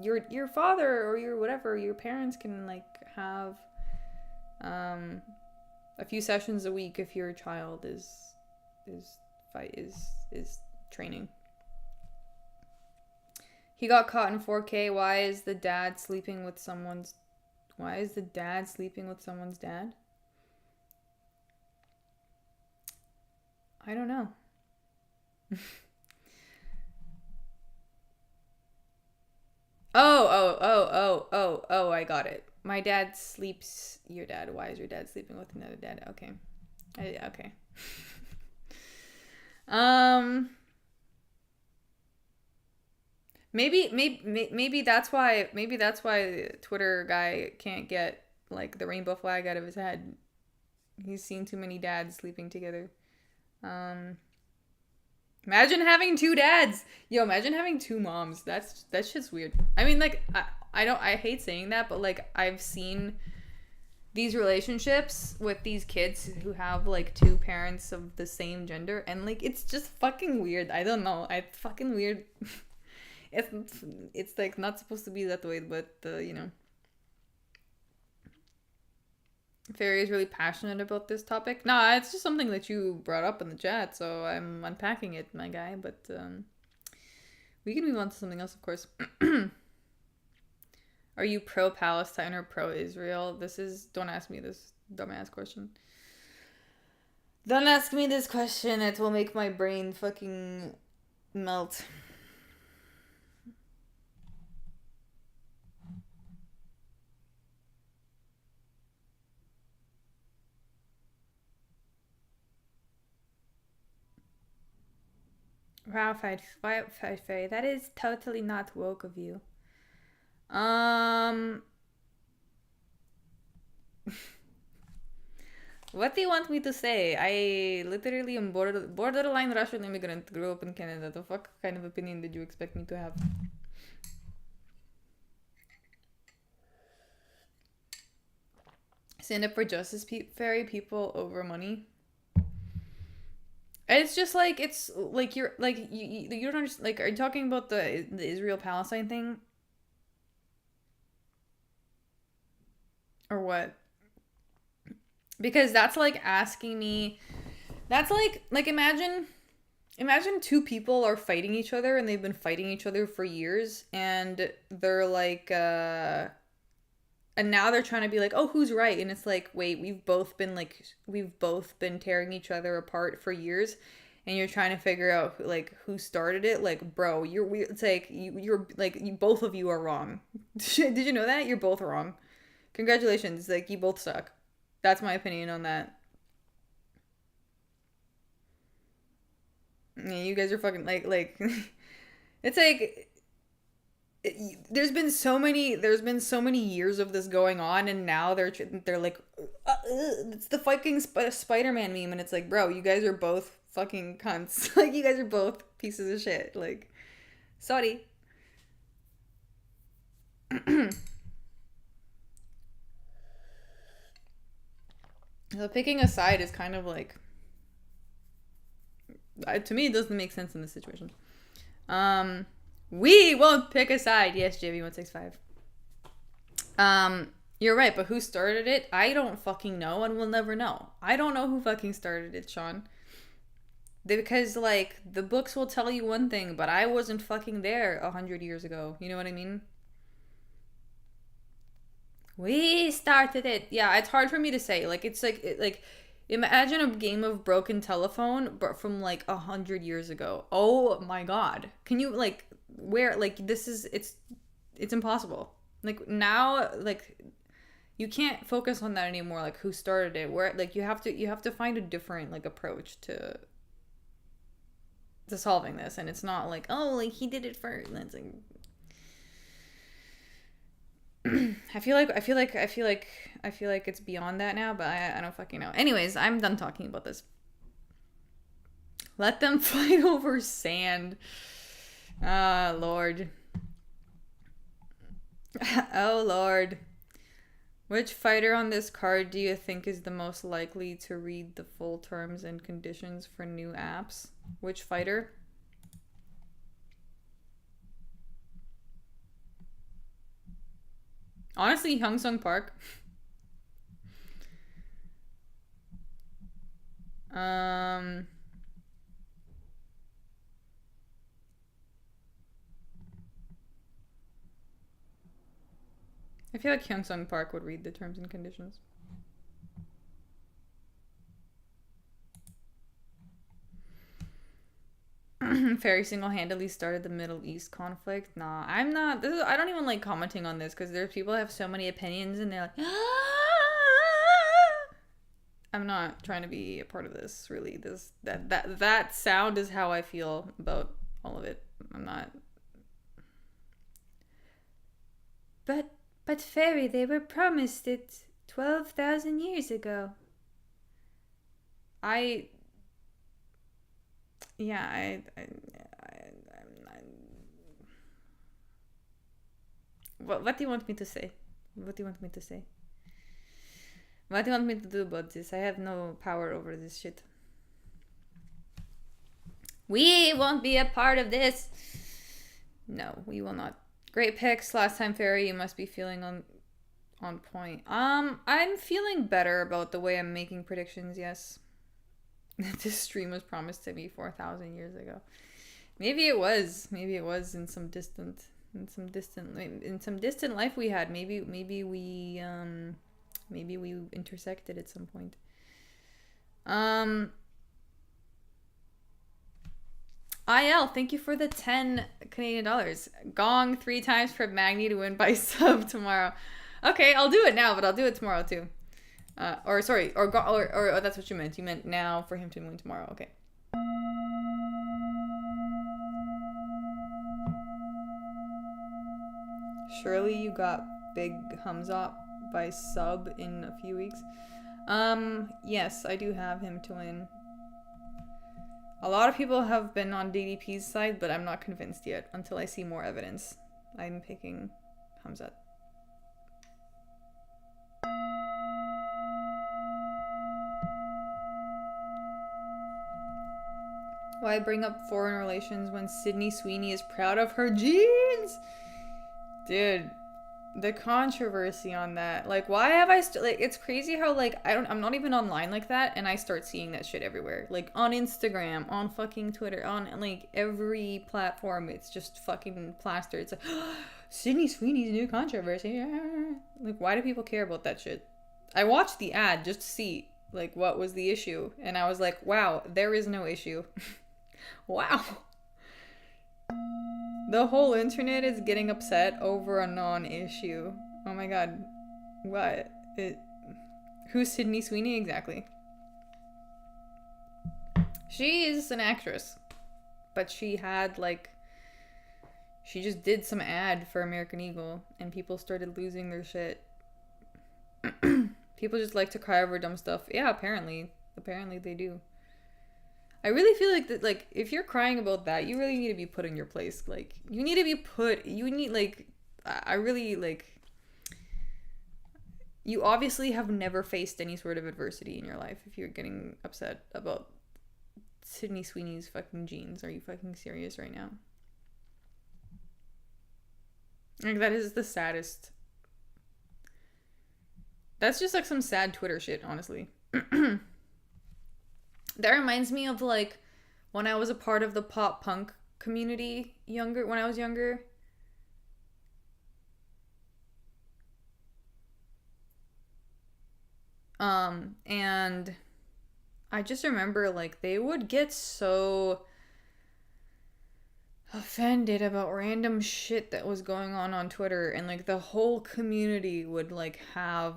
your father or your whatever, your parents can like have a few sessions a week if your child is training. He got caught in 4K. Why is the dad sleeping with someone's dad? I don't know. Oh, I got it. My dad sleeps your dad. Why is your dad sleeping with another dad? Okay. Okay. Maybe that's why the Twitter guy can't get like the rainbow flag out of his head. He's seen too many dads sleeping together. Imagine having two dads. Yo, imagine having two moms. That's just weird. I mean, like, I hate saying that, but like I've seen these relationships with these kids who have like two parents of the same gender, and like it's just fucking weird. I don't know. It's fucking weird. It's like not supposed to be that way, but Fairy is really passionate about this topic. Nah, it's just something that you brought up in the chat, so I'm unpacking it, my guy. But we can move on to something else, of course. Are you pro-Palestine or pro-Israel? Don't ask me this dumbass question. Don't ask me this question. It will make my brain fucking melt. Wow, Fight Fairy. That is totally not woke of you. What do you want me to say? I literally am borderline Russian immigrant, grew up in Canada. The fuck kind of opinion did you expect me to have? Stand up for justice, fairy people over money. It's just like it's like you're like you don't understand. Like, are you talking about the Israel Palestine thing, or what? Because that's like asking me. That's like imagine two people are fighting each other and they've been fighting each other for years and they're like and now they're trying to be like, oh, who's right? And it's like, wait, we've both been tearing each other apart for years, and you're trying to figure out like who started it. Like, bro, it's like you're like you both of you are wrong. Did you know that? You're both wrong. Congratulations, like you both suck. That's my opinion on that. Yeah, you guys are fucking like it's like there's been so many years of this going on, and now they're like it's the fucking Spider-Man meme, and it's like, bro, you guys are both fucking cunts. Like, you guys are both pieces of shit. Like, sorry. So picking a side is kind of like, to me, it doesn't make sense in this situation. We won't pick a side. Yes, JV165. You're right, but who started it? I don't fucking know, and we'll never know. I don't know who fucking started it, Sean. Because, like, the books will tell you one thing, but I wasn't fucking there 100 years ago. You know what I mean? We started it. Yeah, it's hard for me to say. Like, it's like imagine a game of broken telephone, but from like 100 years ago. Oh my god! Can you like where like this is it's impossible. Like now, like you can't focus on that anymore. Like who started it? Where like you have to find a different like approach to solving this, and it's not like, oh, like he did it first. And it's like I feel like it's beyond that now, but I don't fucking know. Anyways, I'm done talking about this. Let them fight over sand. Ah, Lord. Oh, Lord. Which fighter on this card do you think is the most likely to read the full terms and conditions for new apps? Which fighter? Honestly, Hyung Sung Park. Um, I feel like Hyung Sung Park would read the terms and conditions. Ferry single-handedly started the Middle East conflict. Nah, I'm not. I don't even like commenting on this because there's people that have so many opinions and they're like, I'm not trying to be a part of this. Really, that sound is how I feel about all of it. I'm not. But Fairy, they were promised it 12,000 years ago. I yeah, what do you want me to say? What do you want me to say? What do you want me to do about this? I have no power over this shit. We won't be a part of this. No, we will not. Great picks last time, Fairy. You must be feeling on point. I'm feeling better about the way I'm making predictions. Yes, this stream was promised to me 4,000 years ago. Maybe it was. Maybe it was in some distant life we had. Maybe we intersected at some point. IL, thank you for the 10 Canadian dollars. Gong 3 times for Magny to win by sub tomorrow. Okay, I'll do it now, but I'll do it tomorrow too. Or that's what you meant. You meant now for him to win tomorrow. Okay. Surely you got big thumbs up by sub in a few weeks. Yes, I do have him to win. A lot of people have been on DDP's side, but I'm not convinced yet until I see more evidence. I'm picking Hamzat. Why bring up foreign relations when Sydney Sweeney is proud of her genes? Dude, the controversy on that. Like, why have I it's crazy how like I'm not even online like that and I start seeing that shit everywhere. Like on Instagram, on fucking Twitter, on like every platform, it's just fucking plastered. It's like Sydney Sweeney's new controversy. Like, why do people care about that shit? I watched the ad just to see like what was the issue, and I was like, wow, there is no issue. Wow. The whole internet is getting upset over a non-issue. Oh my god. What? Who's Sydney Sweeney exactly? She is an actress. But she had like... She just did some ad for American Eagle and people started losing their shit. People just like to cry over dumb stuff. Yeah, apparently. Apparently they do. I really feel like that, like, if you're crying about that, you really need to be put in your place. Like, you need to be put, you need, like, I really, like, you obviously have never faced any sort of adversity in your life if you're getting upset about Sydney Sweeney's fucking genes. Are you fucking serious right now? Like, that is the saddest. That's just, like, some sad Twitter shit, honestly. That reminds me of, like, when I was a part of the pop punk community when I was younger. And I just remember, like, they would get so offended about random shit that was going on Twitter, and, like, the whole community would, like, have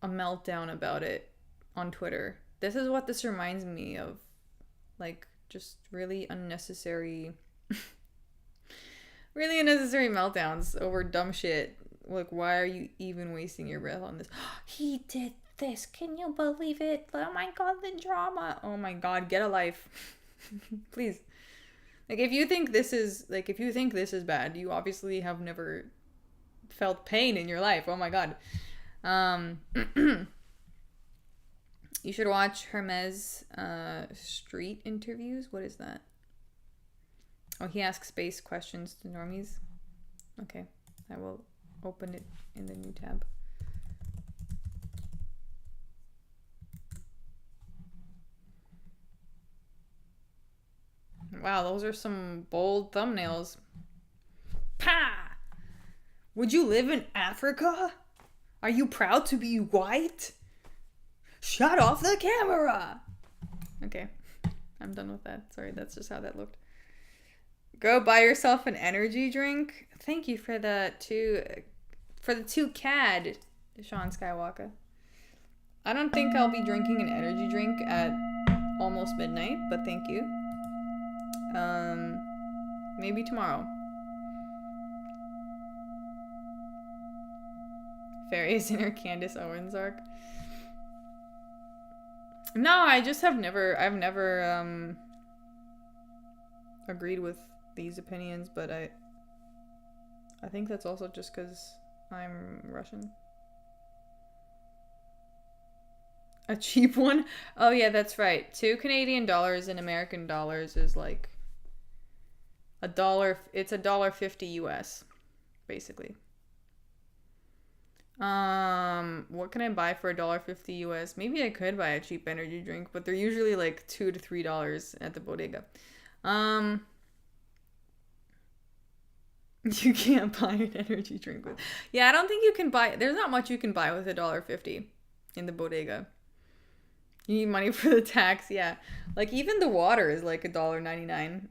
a meltdown about it on Twitter. This is what this reminds me of. Like, just really unnecessary... really unnecessary meltdowns over dumb shit. Like, why are you even wasting your breath on this? He did this. Can you believe it? Oh my god, the drama. Oh my god, get a life. Please. Like, if you think this is bad, you obviously have never felt pain in your life. Oh my god. You should watch Hermes street interviews. What is that? Oh, he asks space questions to normies. Okay, I will open it in the new tab. Wow, those are some bold thumbnails. Pah! Would you live in Africa? Are you proud to be white? Shut off the camera! Okay, I'm done with that. Sorry, that's just how that looked. Go buy yourself an energy drink. Thank you for the two CAD, Sean Skywalker. I don't think I'll be drinking an energy drink at almost midnight, but thank you. Maybe tomorrow. Fairies in her Candace Owens arc. No, I've never agreed with these opinions, but I think that's also just because I'm Russian. A cheap one? Oh yeah, that's right. 2 Canadian dollars in American dollars is like $1. It's $1.50 US, basically. What can I buy for $1.50 US? Maybe I could buy a cheap energy drink, but they're usually like $2 to $3 at the bodega. You can't buy an energy drink with. Yeah, I don't think you can buy. There's not much you can buy with $1.50 in the bodega. You need money for the tax, yeah. Like, even the water is like $1.99,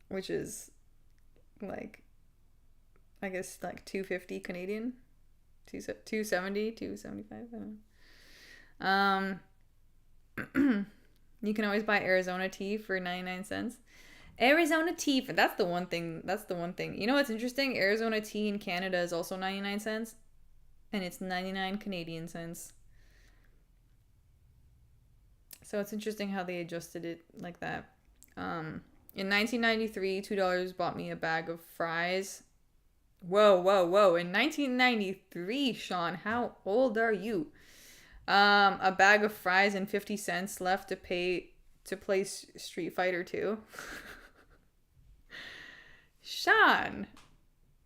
which is like, I guess like 250 Canadian, 270, 275. I don't know. You can always buy Arizona tea for 99 cents. Arizona tea for that's the one thing. That's the one thing. You know what's interesting? Arizona tea in Canada is also 99 cents, and it's 99 Canadian cents. So it's interesting how they adjusted it like that. In 1993, $2 bought me a bag of fries. Whoa, whoa, whoa. In 1993, Sean, how old are you? A bag of fries and 50 cents left to pay to play Street Fighter 2. Sean.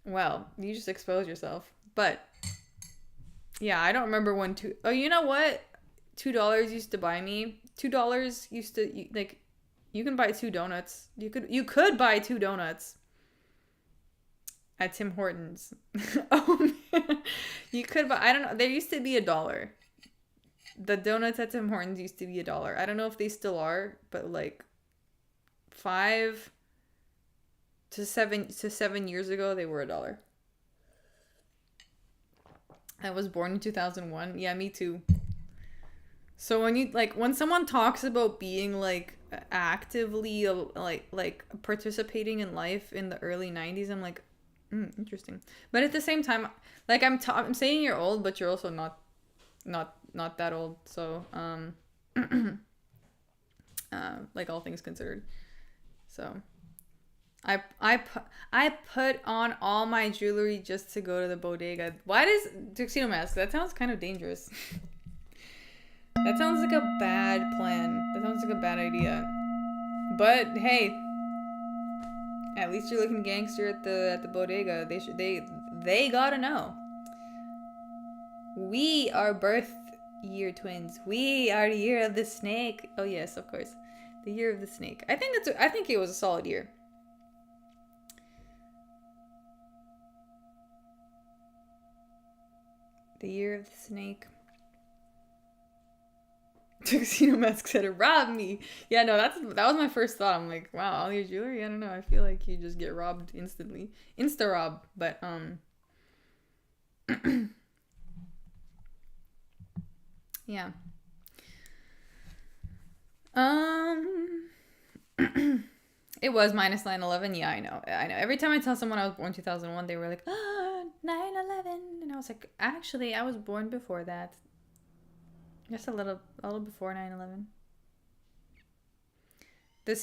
Well, you just exposed yourself. But yeah, I don't remember when oh, you know what? $2 used to buy me. $2 used to like you can buy 2 donuts. You could buy 2 donuts at Tim Hortons. Oh man. You could buy, I don't know, there used to be $1. The donuts at Tim Hortons used to be $1. I don't know if they still are, but like 5 to 7 years ago they were $1. I was born in 2001. Yeah, me too. So when someone talks about being like actively like participating in life in the early 90s, I'm like, interesting. But at the same time, like I'm saying you're old, but you're also not that old. So like all things considered. So I put on all my jewelry just to go to the bodega. Why does tuxedo mask? That sounds kind of dangerous. That sounds like a bad plan. That sounds like a bad idea. But hey, at least you're looking gangster at the bodega. They gotta know. We are birth year twins. We are the year of the snake. Oh yes, of course, the year of the snake. I think it was a solid year. The year of the snake. Tuxedo mask said it robbed me. Yeah, no, that was my first thought. I'm like, wow, all your jewelry? I don't know. I feel like you just get robbed instantly. Insta rob, but yeah. It was minus 9/11. Yeah, I know. Every time I tell someone I was born 2001, they were like, 9/11, and I was like, actually, I was born before that. Just a little before 9/11. The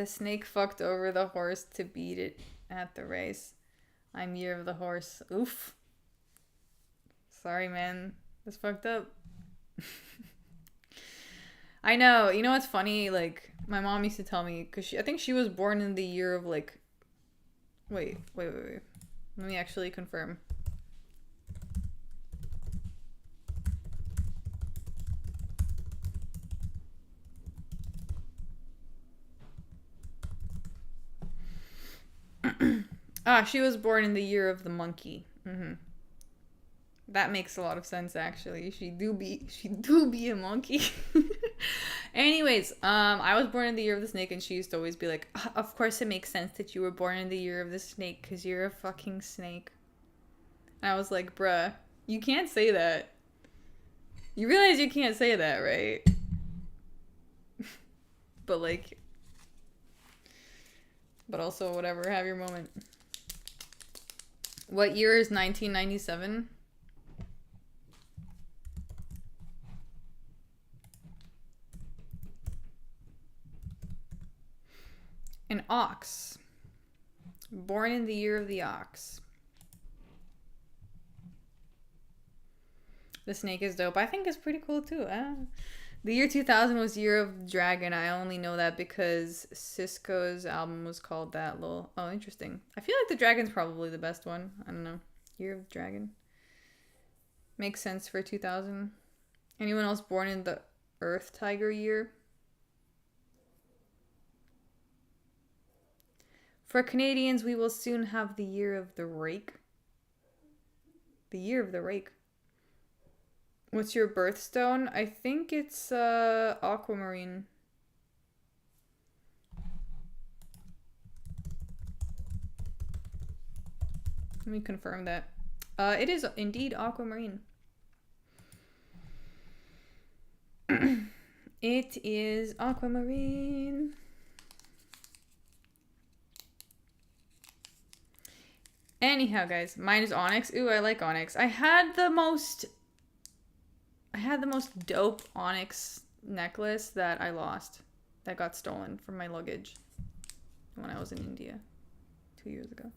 snake fucked over the horse to beat it at the race. I'm year of the horse. Oof. Sorry, man. That's fucked up. I know. You know what's funny? Like, my mom used to tell me, because I think she was born in the year of, like... Wait. Let me actually confirm. She was born in the year of the monkey. That makes a lot of sense, actually. She do be a monkey. Anyways, I was born in the year of the snake, and she used to always be like, of course it makes sense that you were born in the year of the snake, because you're a fucking snake. And I was like, bruh, you can't say that. You realize you can't say that, right? But like... But also, whatever, have your moment. What year is 1997? An ox. Born in the year of the ox. The snake is dope. I think it's pretty cool too. The year 2000 was Year of Dragon. I only know that because Cisco's album was called that. Lol. Oh, interesting. I feel like the dragon's probably the best one. I don't know. Year of Dragon. Makes sense for 2000. Anyone else born in the Earth Tiger year? For Canadians, we will soon have the Year of the Rake. The Year of the Rake. What's your birthstone? I think it's aquamarine. Let me confirm that. It is indeed aquamarine. It is aquamarine. Anyhow, guys, mine is onyx. Ooh, I like onyx. I had the most dope onyx necklace that I lost. That got stolen from my luggage when I was in India 2 years ago.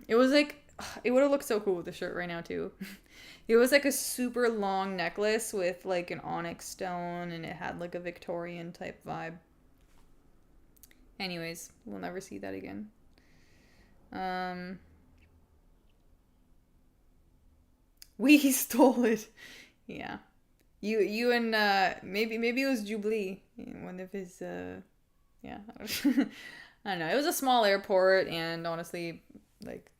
It was like, it would have looked so cool with the shirt right now too. It was like a super long necklace with like an onyx stone, and it had like a Victorian type vibe. Anyways, we'll never see that again. We stole it. Yeah. You and maybe it was Jubilee. One of his yeah. I don't know. It was a small airport, and honestly, like,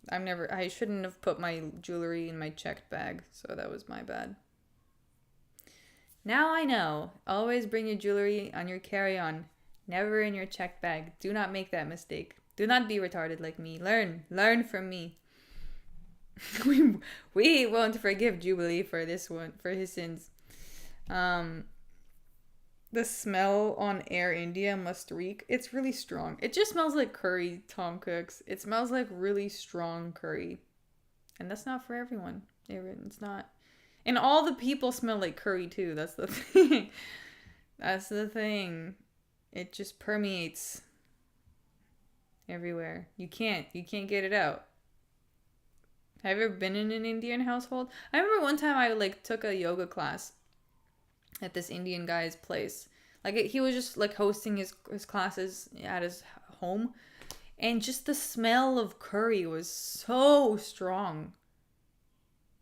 I shouldn't have put my jewelry in my checked bag, so that was my bad. Now I know. Always bring your jewelry on your carry-on, never in your checked bag. Do not make that mistake. Do not be retarded like me. Learn from me. we won't forgive Jubilee for this one, for his sins. The smell on Air India must reek. It's really strong. It just smells like curry, Tom cooks. It smells like really strong curry. And that's not for everyone. It's not. And all the people smell like curry too. That's the thing. That's the thing. It just permeates everywhere. You can't get it out. Have you ever been in an Indian household? I remember one time I like took a yoga class at this Indian guy's place. Like, he was just like hosting his classes at his home, and just the smell of curry was so strong.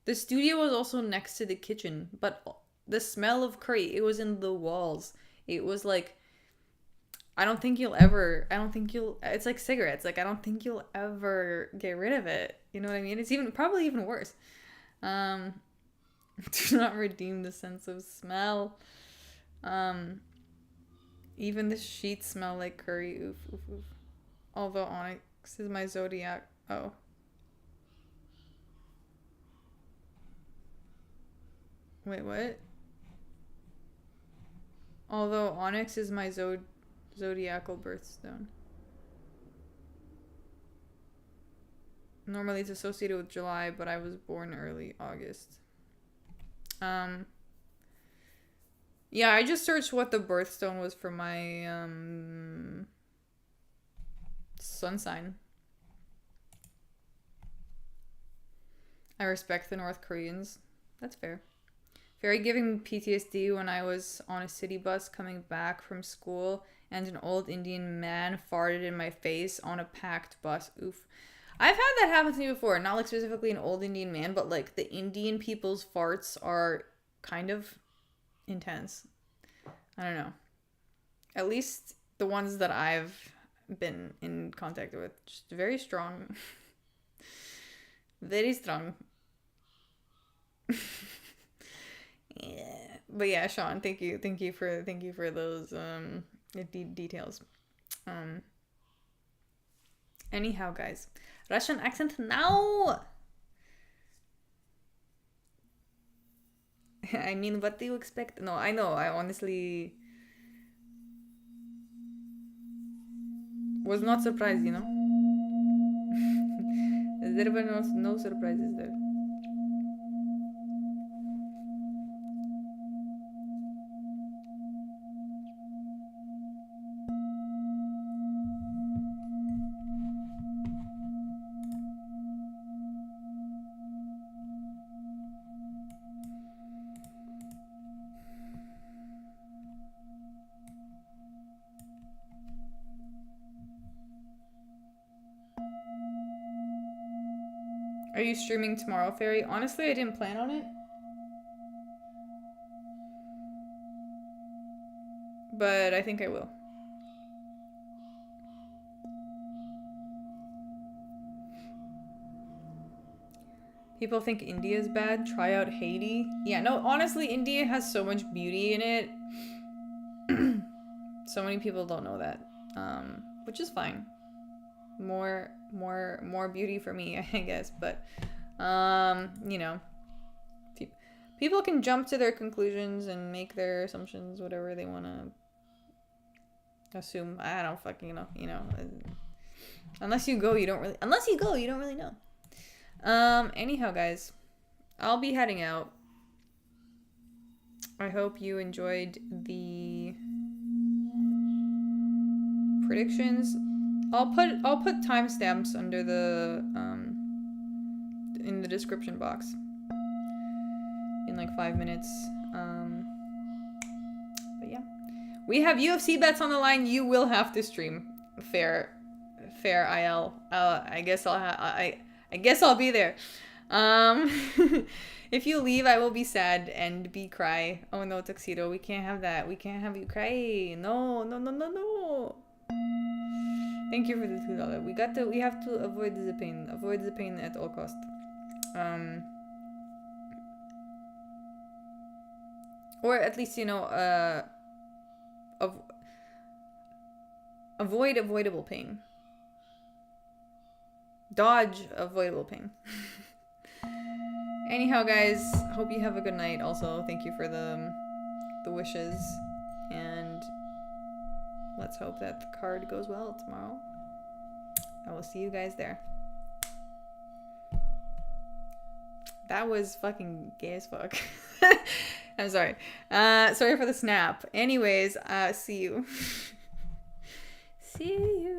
The studio was also next to the kitchen, but the smell of curry, it was in the walls. It was like, it's like cigarettes. Like, I don't think you'll ever get rid of it. You know what I mean? It's probably even worse. Do not redeem the sense of smell. Even the sheets smell like curry. Oof, oof, oof. Although onyx is my zodiac. Oh. Wait, what? Although onyx is my zodiacal birthstone. Normally it's associated with July, but I was born early August. Yeah, I just searched what the birthstone was for my sun sign. I respect the North Koreans. That's fair. Very giving PTSD when I was on a city bus coming back from school and an old Indian man farted in my face on a packed bus. Oof. I've had that happen to me before. Not like specifically an old Indian man, but like the Indian people's farts are kind of intense. I don't know. At least the ones that I've been in contact with. Just very strong. Very strong. Yeah. But yeah, Sean, thank you for those details. Anyhow, guys, Russian accent now. I mean, what do you expect? No, I know. I honestly was not surprised, you know. There were no surprises there. Are you streaming tomorrow, Fairy? Honestly, I didn't plan on it. But I think I will. People think India's bad. Try out Haiti. Yeah, no, honestly, India has so much beauty in it. So many people don't know that. Which is fine. More beauty for me, I guess. But, you know, people can jump to their conclusions and make their assumptions, whatever they want to assume. I don't fucking know, you know. Unless you go, you don't really know. Anyhow, guys, I'll be heading out. I hope you enjoyed the predictions. I'll put timestamps under the in the description box in like 5 minutes. But yeah, we have UFC bets on the line. You will have to stream. Fair IL. I guess I'll be there. If you leave, I will be sad and be cry. Oh no, Tuxedo, we can't have that. We can't have you cry. No. Thank you for the $2. We have to avoid the pain. Avoid the pain at all cost. Or at least, you know, avoid avoidable pain. Dodge avoidable pain. Anyhow, guys, hope you have a good night. Also, thank you for the wishes, and let's hope that the card goes well tomorrow. I will see you guys there. That was fucking gay as fuck. I'm sorry. Sorry for the snap. Anyways, see you. See you.